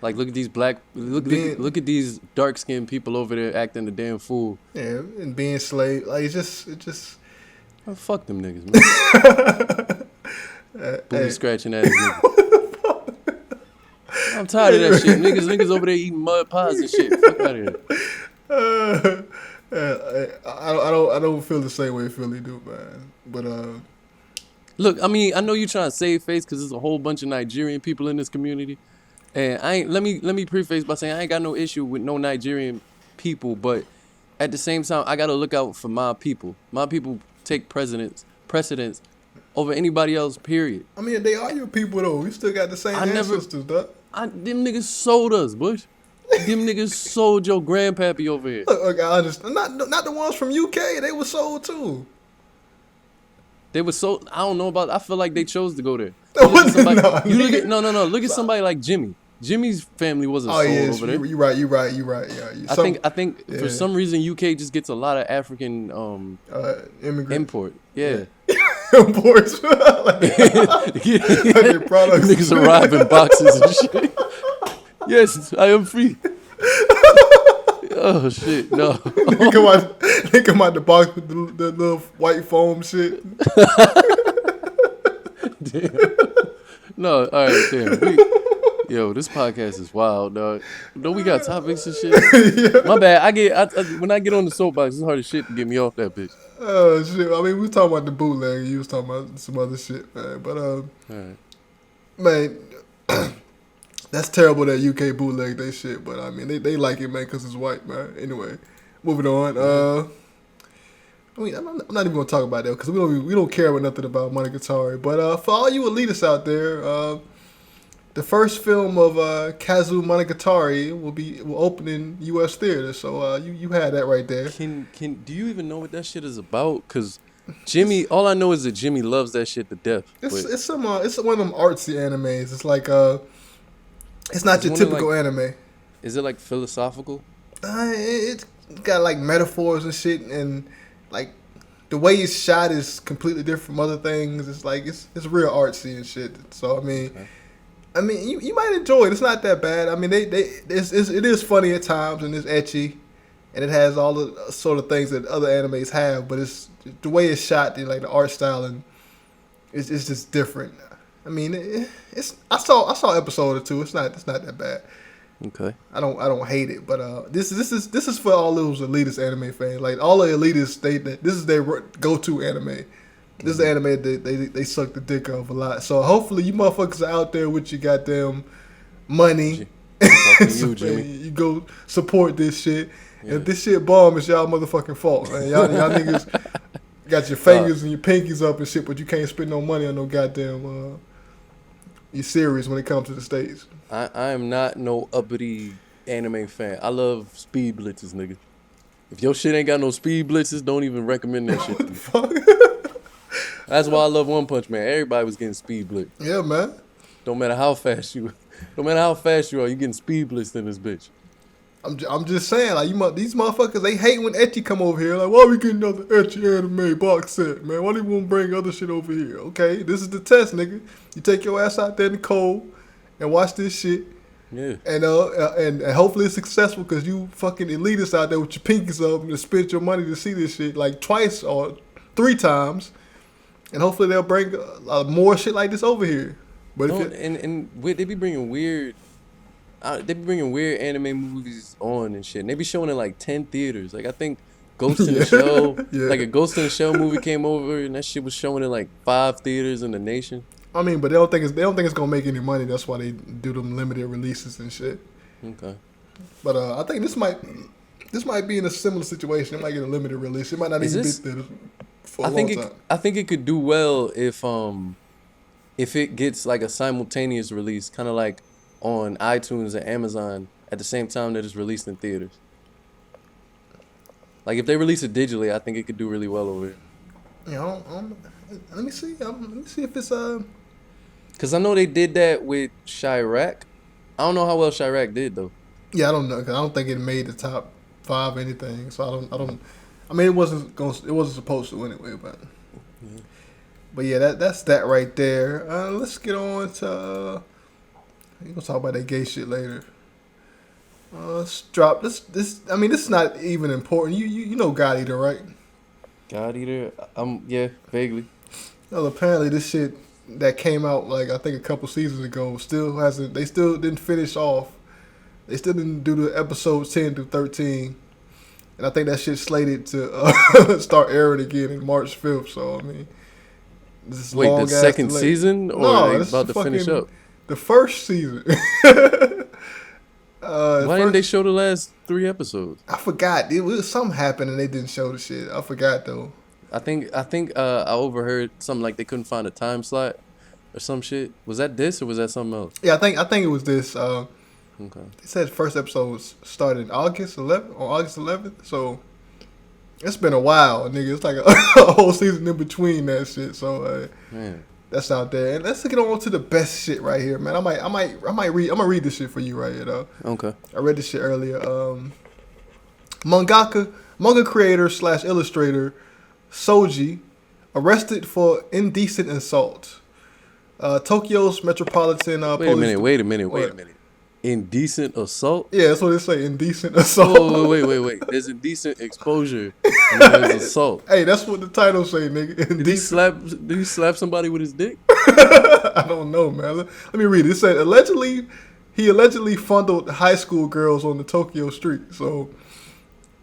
Like
look at these look at these dark skinned people over there acting a damn fool.
Yeah, and being slave. Like it just.
Oh, fuck them niggas, man. Booty scratching ass niggas. I'm tired of that shit. Niggas over there eating mud pies and shit. Fuck out of here.
I don't feel the same way Philly do, man. But
look, I mean, I know you're trying to save face because there's a whole bunch of Nigerian people in this community, And let me preface by saying I ain't got no issue with no Nigerian people, but at the same time I gotta look out for my people. My people take precedence over anybody else. Period.
I mean, they are your people though. We still got the same ancestors, dog.
Them niggas sold us, Bush. Them niggas sold your grandpappy over here.
Look, I understand. Not the ones from UK. They were sold too.
They were sold. I don't know about. I feel like they chose to go there.
Look
Look at somebody like Jimmy. Jimmy's family wasn't sold over there.
You're right. Yeah.
I think for some reason UK just gets a lot of African
immigrant
import. Yeah.
Imports. Like their products.
Niggas arrive in boxes and shit. Yes, I am free. Oh shit, no.
They come out the box with the little white foam shit.
Damn. No, all right, damn. Yo, this podcast is wild, dog. Don't we got topics and shit? Yeah. My bad. When I get on the soapbox, it's hard as shit to get me off that bitch.
Oh shit. I mean, we was talking about the bootleg. You was talking about some other shit, man. But
all right.
Man, that's terrible that UK bootleg they shit. But I mean, they like it, man, because it's white, man. Anyway, moving on. I mean, I'm not even gonna talk about that because we don't care about nothing about Monogatari. But for all you elitists out there, the first film of Kazu Monogatari will open in U.S. theaters. So you had that right there.
Do you even know what that shit is about? Cause Jimmy, all I know is that Jimmy loves that shit to death.
It's one of them artsy animes. It's like it's not your typical anime.
Is it like philosophical?
It's got like metaphors and shit, and like the way it's shot is completely different from other things. It's like it's real artsy and shit. So I mean. Okay. I mean, you might enjoy it. It's not that bad. I mean, it is funny at times and it's etchy, and it has all the sort of things that other animes have. But it's the way it's shot, like the art style, and it's just different. I mean, I saw an episode or two. It's not that bad.
Okay.
I don't hate it, but this is for all those elitist anime fans. Like all the elitists, this is their go-to anime. This is the anime that they suck the dick of a lot. So hopefully you motherfuckers are out there with your goddamn money.
Jimmy.
You go support this shit. Yeah. And if this shit bomb, it's y'all motherfucking fault. Man. Y'all niggas got your fingers and your pinkies up and shit, but you can't spend no money on no goddamn your series when it comes to the States.
I am not no uppity anime fan. I love speed blitzes, nigga. If your shit ain't got no speed blitzes, don't even recommend that shit to me. That's why I love One Punch Man. Everybody was getting speed blitzed.
Yeah, man.
Don't matter how fast you are, you getting speed blitzed in this bitch.
I'm just saying, like these motherfuckers, they hate when ecchi come over here. Like, why we getting another ecchi anime box set, man? Why do you want to bring other shit over here? Okay, this is the test, nigga. You take your ass out there in the cold and watch this shit.
Yeah.
And hopefully it's successful because you fucking elitists out there with your pinkies up and spend your money to see this shit like twice or 3 times. And hopefully they'll bring more shit like this over here. But
they be bringing weird anime movies on and shit. And they be showing in like 10 theaters. Like I think Ghost in the Shell, like a Ghost in the Shell movie came over and that shit was showing in like 5 theaters in the nation.
I mean, but they don't think it's gonna make any money. That's why they do them limited releases and shit.
Okay.
But I think this might be in a similar situation. It might get a limited release. It might not even be theaters. I
think it could do well if it gets like a simultaneous release, kind of like on iTunes and Amazon at the same time that it's released in theaters. Like if they release it digitally, I think it could do really well over here.
Yeah, let me see. Let me see if it's
Cause I know they did that with Chirac. I don't know how well Chirac did though.
Yeah, I don't know. Cause I don't think it made the top 5 anything. So I don't. I mean, it wasn't supposed to anyway, but but yeah, that's that right there. Let's get on to we're gonna talk about that gay shit later. Let's drop this. I mean, this is not even important. You know God Eater, right?
God Eater, yeah, vaguely.
Well, apparently this shit that came out like I think a couple seasons ago still hasn't. They still didn't finish off. They still didn't do the episodes 10 through 13. And I think that shit's slated to start airing again in March 5th. So, I mean, this is
wait, the second season? Or no, are they about to finish up?
The first season.
Why didn't they show the last 3 episodes?
I forgot. It was something happened and they didn't show the shit. I forgot though.
I think I overheard something like they couldn't find a time slot or some shit. Was that this or was that something else?
Yeah, I think it was this.
Okay.
It said first episode started August 11th. So it's been a while, nigga. It's like a whole season in between that shit. So
Man.
that's out there. And let's get on to the best shit right here, man. I'm gonna read this shit for you right here, though.
Okay.
I read this shit earlier. Manga creator / illustrator Soji arrested for indecent assault. Tokyo's Metropolitan
Wait a minute. Indecent assault?
Yeah, that's what they say. Indecent assault.
Oh, wait. There's indecent exposure and then there's assault.
Hey, that's what the title say, nigga.
Did he slap somebody with his dick?
I don't know, man. Let me read it. It said he allegedly fondled high school girls on the Tokyo street. So,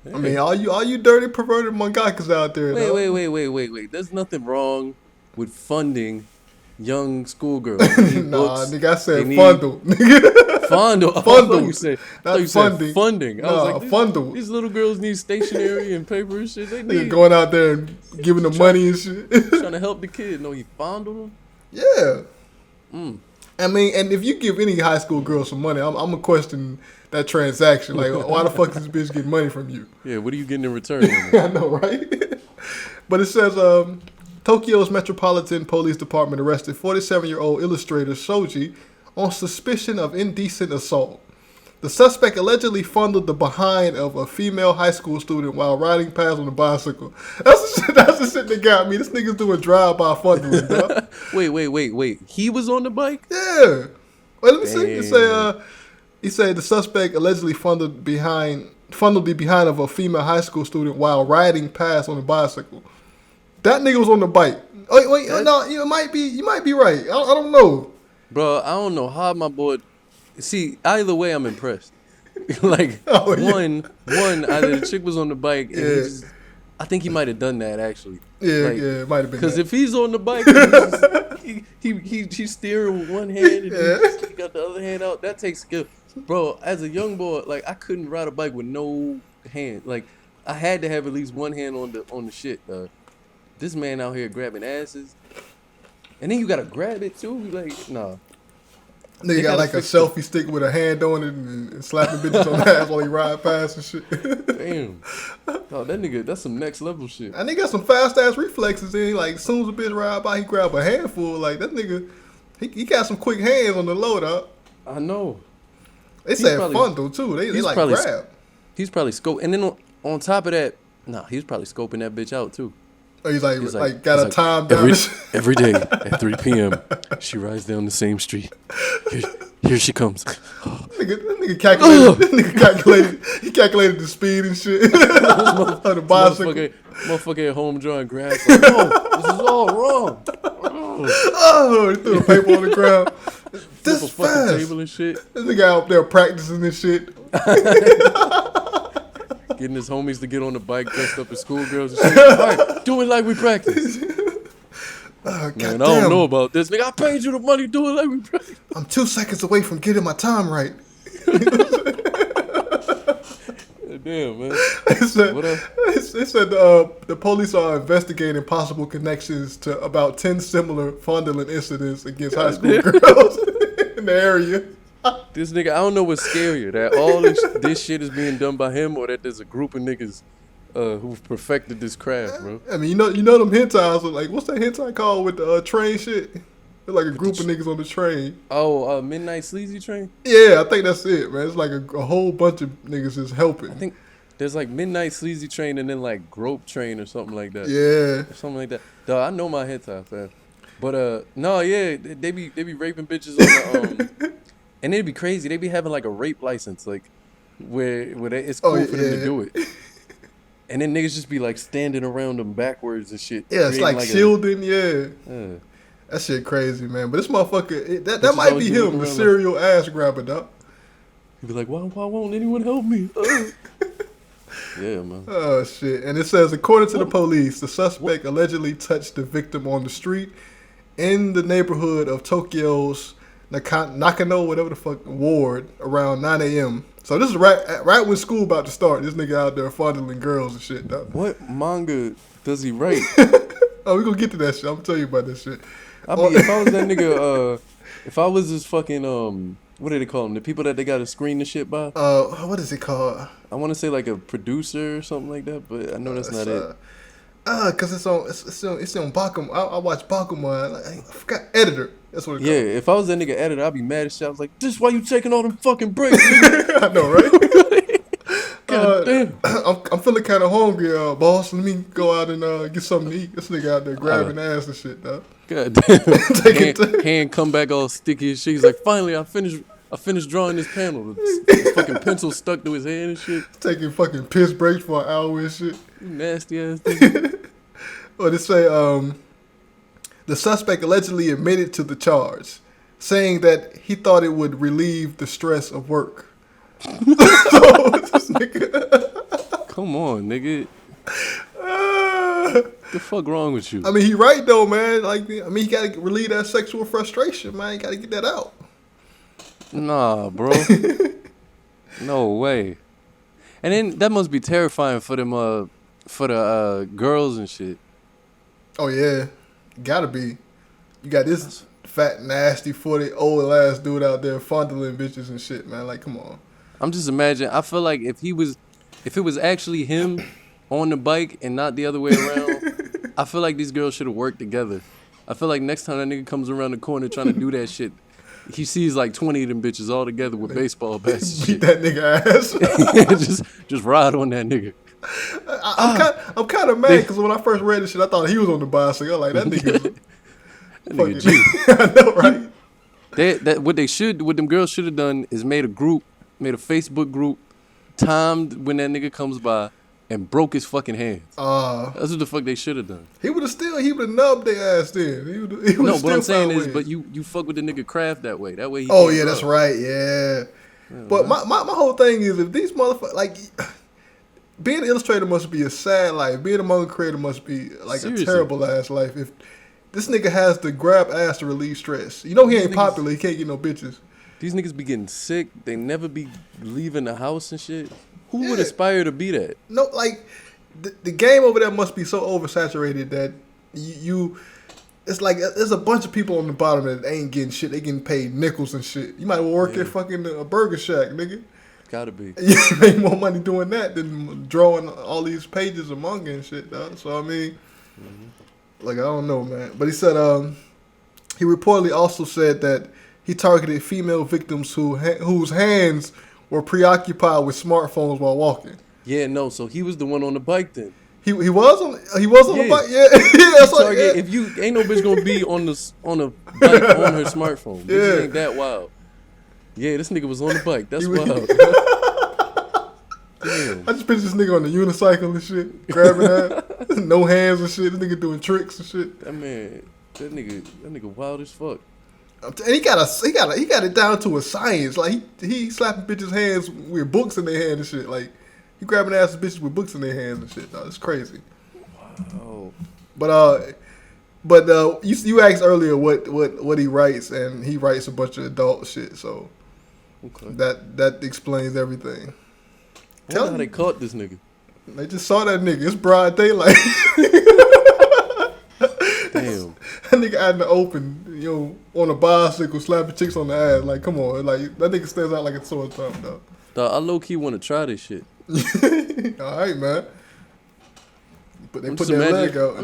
hey. I mean, all you dirty perverted mangakas out there.
Wait. There's nothing wrong with funding young schoolgirls.
Nah, nigga, I said fondle.
Fondle.
Fondle.
You said
not funding.
Funding. I was like,
fondle.
These little girls need stationery and paper and shit. They need
going out there and giving them money and shit.
Trying to help the kid. No, he fondled them?
Yeah. I mean, and if you give any high school girl some money, I'm gonna question that transaction. Like, why the fuck does this bitch get money from you?
Yeah, what are you getting in return?
I know, right? But it says, Tokyo's Metropolitan Police Department arrested 47-year-old illustrator Soji on suspicion of indecent assault. The suspect allegedly fondled the behind of a female high school student while riding past on a bicycle. That's the shit that got me. This nigga's doing drive-by fondling, dog.
Wait. He was on the bike?
Yeah. Wait, let me see. He said the suspect allegedly fondled the behind of a female high school student while riding past on a bicycle. That nigga was on the bike. Wait, no, you might be right. I don't know.
Bro, I don't know how my boy. See, either way, I'm impressed. Like, one, either the chick was on the bike, and I think he might have done that actually.
Yeah, it might have been.
Because if he's on the bike, he's steering with one hand and he got the other hand out. That takes skill, bro. As a young boy, like I couldn't ride a bike with no hand. Like I had to have at least one hand on the shit. This man out here grabbing asses, and then you gotta grab it too. Like, nah.
Nigga got like a selfie stick with a hand on it and slapping bitches on the ass while he ride past and shit.
Damn. Oh, that nigga, that's some next level shit.
And he got some fast ass reflexes. And like, as soon as a bitch ride by, he grab a handful. Like that nigga, he got some quick hands on the load up.
I know.
They said fondle too. They like grab.
He's probably scoping, and then on top of that, he's probably scoping that bitch out too.
Oh, he's like got a time down.
Every day at 3 p.m. she rides down the same street. Here she comes.
Nigga calculated. He calculated the speed and shit. On the bicycle.
Motherfucker at home drawing grass. Like, no, this is all wrong.
Oh, he threw the paper on the ground. This fast.
Table and shit.
This nigga out there practicing this shit.
Getting his homies to get on the bike dressed up as schoolgirls and shit. All right, do it like we practice. Man, I don't know about this. Nigga, I paid you the money, do it like we practice.
I'm 2 seconds away from getting my time right.
Damn, man.
It said the police are investigating possible connections to about 10 similar fondling incidents against high school girls in the area.
This nigga, I don't know what's scarier, that all this shit is being done by him or that there's a group of niggas who've perfected this craft, bro.
I mean, you know them hentais are like, what's that hentai called with the train shit? They're like a group of niggas on the train.
Oh, Midnight Sleazy Train?
Yeah, I think that's it, man. It's like a whole bunch of niggas is helping.
I think there's like Midnight Sleazy Train and then like Grope Train or something like that.
Yeah.
Or something like that. Dog, I know my hentai, fam. But no, yeah, they be raping bitches on the and it'd be crazy. They be having like a rape license, like where it's cool for them to do it. And then niggas just be like standing around them backwards and shit.
Yeah, it's like shielding. That shit crazy, man. But this motherfucker, that might be him, the serial ass grabber, dog.
He'd be like, why won't anyone help me? Yeah, man.
Oh, shit. And it says, according to the police, the suspect allegedly touched the victim on the street in the neighborhood of Tokyo's Nakano, whatever the fuck, ward around 9 a.m. So this is right when school about to start. This nigga out there fondling girls and shit, though.
What manga does he write?
Oh, we gonna get to that shit. I'm gonna tell you about this shit.
I mean, if I was that nigga, if I was this fucking, what do they call them? The people that they got to screen the shit by?
What is it called?
I want to say like a producer or something like that, but I know that's not it.
Cause it's on Bakuman. I watch Bakuman. I forgot editor. That's what it's
Yeah,
called.
if I was that nigga editor, I'd be mad as shit. I was like, this is why you taking all them fucking breaks, nigga.
I know, right?
God damn.
I'm feeling kind of hungry, boss. Let me go out and get something to eat. This nigga out there grabbing ass and shit, dog.
God damn. Hand come back all sticky and shit. He's like, finally, I finished drawing this panel. The fucking pencil stuck to his hand and shit.
Taking fucking piss breaks for an hour and shit.
You nasty ass nigga.
Well, they say the suspect allegedly admitted to the charge, saying that he thought it would relieve the stress of work. So, this nigga.
Come on, nigga. The fuck wrong with you?
I mean, he right though, man. Like, I mean, he gotta relieve that sexual frustration, man. You gotta get that out.
Nah, bro. No way. And then that must be terrifying for them, for the girls and shit.
Oh yeah, gotta be. You got this fat, nasty, 40 old ass dude out there fondling bitches and shit, man. Like, come on.
I'm just imagining. I feel like if it was actually him on the bike and not the other way around, I feel like these girls should have worked together. I feel like next time that nigga comes around the corner trying to do that shit, he sees like 20 of them bitches all together with baseball bats and shit.
Beat that nigga ass.
just ride on that nigga.
I'm kind of mad because when I first read this shit, I thought he was on the bicycle. I'm like, that nigga.
That nigga G.
I know, right?
What them girls should have done is made a Facebook group, timed when that nigga comes by, and broke his fucking hands. That's what the fuck they should have done.
He would have nubbed their ass then. He
No, what I'm saying is, but you fuck with the nigga craft that way. That way he
Oh
can't
yeah,
rub.
that's right. Yeah. But my whole thing is, if these motherfuckers, like, being an illustrator must be a sad life. Being a manga creator must be like
Seriously.
a terrible ass life. If this nigga has to grab ass to relieve stress, you know he ain't
These niggas-
popular. He can't get no bitches.
These niggas be getting sick. They never be leaving the house and shit. Who would
Yeah.
aspire to be that?
No, like the game over there must be so oversaturated that you it's like there's a bunch of people on the bottom that ain't getting shit. They getting paid nickels and shit. You might well work at fucking a burger shack, nigga.
Gotta be.
You make more money doing that than drawing all these pages of manga and shit, dog. So I mean, like, I don't know, man. But he said he reportedly also said that he targeted female victims whose hands were preoccupied with smartphones while walking.
Yeah, no. So he was the one on the bike then.
He was on the bike. Yeah, yeah. That's like,
Target,
yeah.
if you ain't no bitch gonna be on a bike on her smartphone. Bitches ain't that wild. Yeah, this nigga was on the bike. That's wild. Damn.
I just picture this nigga on the unicycle and shit, grabbing that, no hands and shit. This nigga doing tricks and shit.
That nigga wild as fuck.
And he got it down to a science. Like he slapping bitches' hands with books in their hand and shit. Like he grabbing ass bitches with books in their hands and shit. Dog. It's crazy.
Wow.
But you asked earlier what he writes, and he writes a bunch of adult shit. So
Okay.
that explains everything.
I wonder how they caught this nigga.
They just saw that nigga. It's broad daylight.
Damn.
That nigga out in the open, on a bicycle, slapping chicks on the ass. Like, come on. Like, that nigga stands out like a sore thumb, though.
Dog, I low-key want to try this shit.
All right, man. But they
I'm
put
just
their
imagine-
leg out.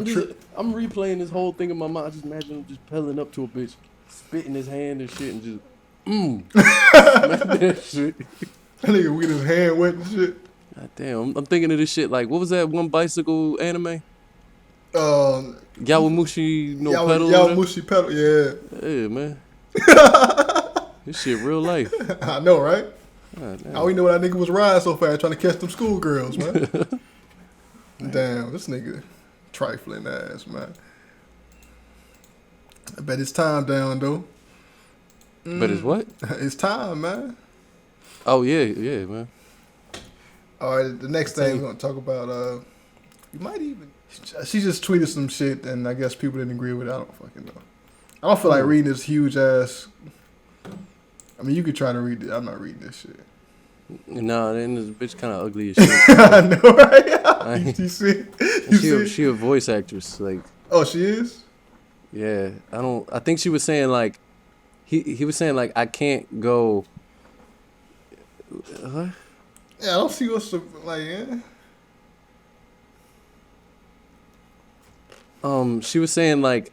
I'm replaying this whole thing in my mind. I just imagine him just pedaling up to a bitch, spitting his hand and shit, and just smack that shit.
That nigga with his hand wet and shit.
God damn, I'm thinking of this shit like, what was that one bicycle anime? Yawamushi no pedal.
Yawamushi pedal, yeah.
Yeah, man. This shit real life.
I know, right?
God damn.
How we know that nigga was riding so fast trying to catch them schoolgirls, man. Damn, this nigga trifling ass, man. I bet it's time down, though.
But it's what?
It's time, man.
Oh, yeah, man.
All right, the next thing we're going to talk about, you might even... She just tweeted some shit, and I guess people didn't agree with it. I don't fucking know. I don't feel like reading this huge-ass I mean, you could try to read it. I'm not reading this shit.
Nah, then this bitch kind of ugly as shit.
I know, right? You see?
She a voice actress. Like,
oh, she is?
yeah. I think she was saying, like, he was saying, like, I can't go. What?
Yeah, I don't see what's the, like,
She was saying, like,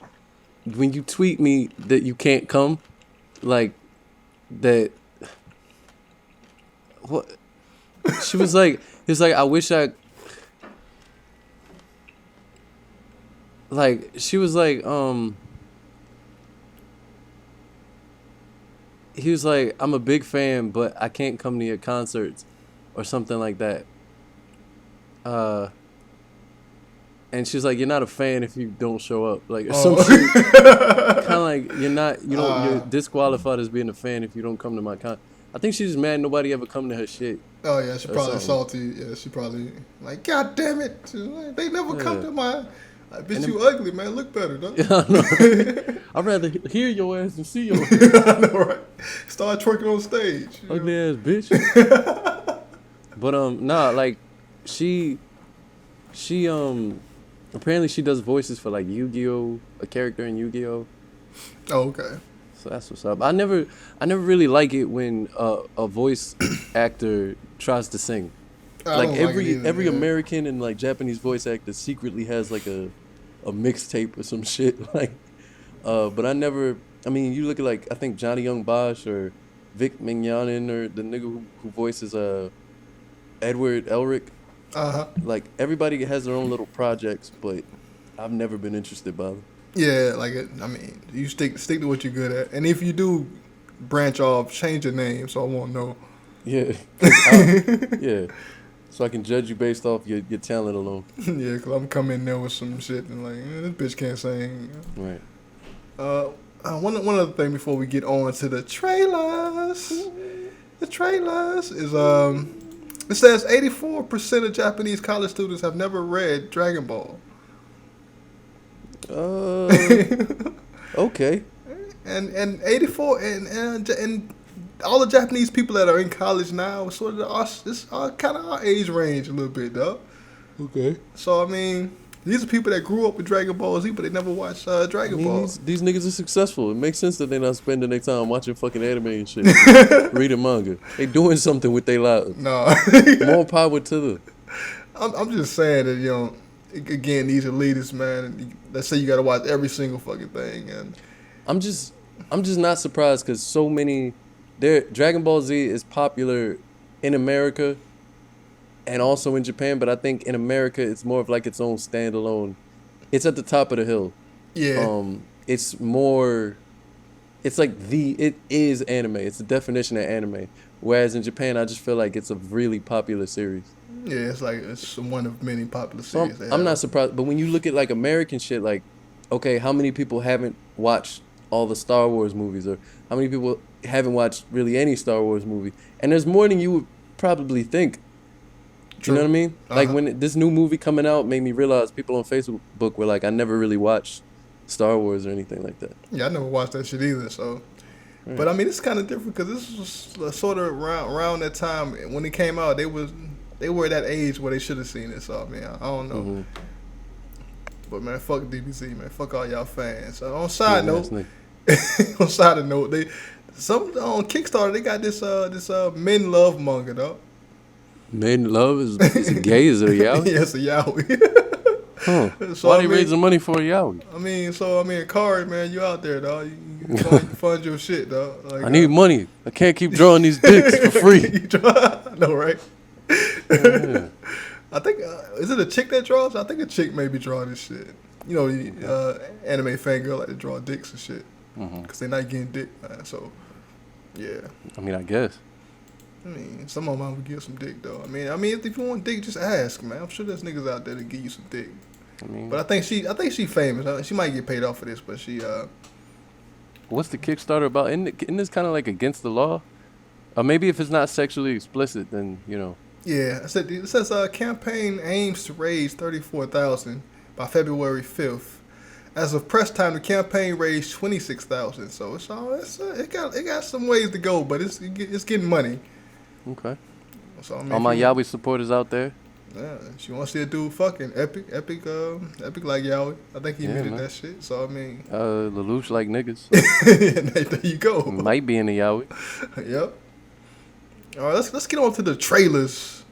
when you tweet me that you can't come, like, that. What? She was like, it's like, I wish I. Like, she was like, he was like, I'm a big fan, but I can't come to your concerts, or something like that. And she's like, you're not a fan if you don't show up, like, or some shit. Kind of like you're disqualified as being a fan if you don't come to my con. I think she's mad nobody ever come to her shit.
Oh yeah, she probably
something.
salty. Yeah, she probably like, God damn it, they never come to my. Like, bitch, you
then,
ugly, man. Look better, don't
you? Yeah, I know. I'd rather hear your ass than see your ass.
I know, right? Start twerking on stage.
Ugly ass bitch. But nah, like she apparently she does voices for like Yu-Gi-Oh, a character in Yu-Gi-Oh.
Oh, okay.
So that's what's up. I never really like it when a voice actor tries to sing. Like every American and like Japanese voice actor secretly has like a mixtape or some shit. Like, but I mean, you look at like I think Johnny Young Bosch or Vic Mignonin or the nigga who voices Edward Elric. Like everybody has their own little projects, but I've never been interested by them.
Yeah, like I mean, you stick to what you're good at, and if you do branch off, change your name so I won't know.
Yeah, yeah. So I can judge you based off your talent alone.
Yeah, because I'm coming in there with some shit and like, this bitch can't sing.
Right.
One other thing before we get on to the trailers. The trailers is it says 84% of Japanese college students have never read Dragon Ball.
Okay.
And 84 and all the Japanese people that are in college now, sort of this kind of our age range a little bit, though.
Okay.
So I mean, these are people that grew up with Dragon Ball Z, but they never watched Dragon Ball.
These niggas are successful. It makes sense that they're not spending their time watching fucking anime and shit, reading manga. They doing something with their lives.
No.
More power to them.
I'm just saying that again, these elitists, man. Let's say you got to watch every single fucking thing, and
I'm just not surprised because so many. Dragon Ball Z is popular in America and also in Japan, but I think in America it's more of like its own standalone. It's at the top of the hill.
Yeah.
It's more. It's like it is anime. It's the definition of anime. Whereas in Japan, I just feel like it's a really popular series.
Yeah, it's one of many popular series.
I'm not surprised, but when you look at like American shit, like, okay, how many people haven't watched all the Star Wars movies, or how many people haven't watched really any Star Wars movie? And there's more than you would probably think.
True.
You know what I mean? Like when this new movie coming out made me realize people on Facebook were like, I never really watched Star Wars or anything like that.
Yeah, I never watched that shit either. So, right. But I mean, it's kind of different because this was sort of around that time when it came out. They were at that age where they should have seen it. So I mean, I don't know. Mm-hmm. But man, fuck DBZ, man. Fuck all y'all fans. On side note, on Kickstarter they got this Men Love manga though.
Men Love is it gay? Is it a yaoi?
Yeah, it's a yaoi.
Huh. So why they raising money for a yaoi?
I mean, Kari, man, you out there, dog. You fund your shit, dog. Like,
I need money. I can't keep drawing these dicks for free.
I know, right?
Yeah.
I think, is it a chick that draws? I think a chick maybe draw this shit. Anime fangirl like to draw dicks and shit. Because they're not getting dick, man. So, yeah.
I mean, I guess.
I mean, some of them would give some dick, though. I mean, if you want dick, just ask, man. I'm sure there's niggas out there that give you some dick.
I mean,
but I think she famous. She might get paid off for this, but she.
What's the Kickstarter about? Isn't this kind of like against the law? Or maybe if it's not sexually explicit, then
Yeah, it says campaign aims to raise $34,000 by February 5th, As of press time, the campaign raised 26,000. So it got some ways to go, but it's getting money.
Okay.
So I mean,
All my Yahweh supporters out there.
yeah, if you want to see a dude fucking epic like Yahweh. I think he
Yeah,
admitted
man.
that shit. So I mean,
Lelouch like niggas.
there you go.
Might be in the Yahweh.
Yep. All right, let's get on to the trailers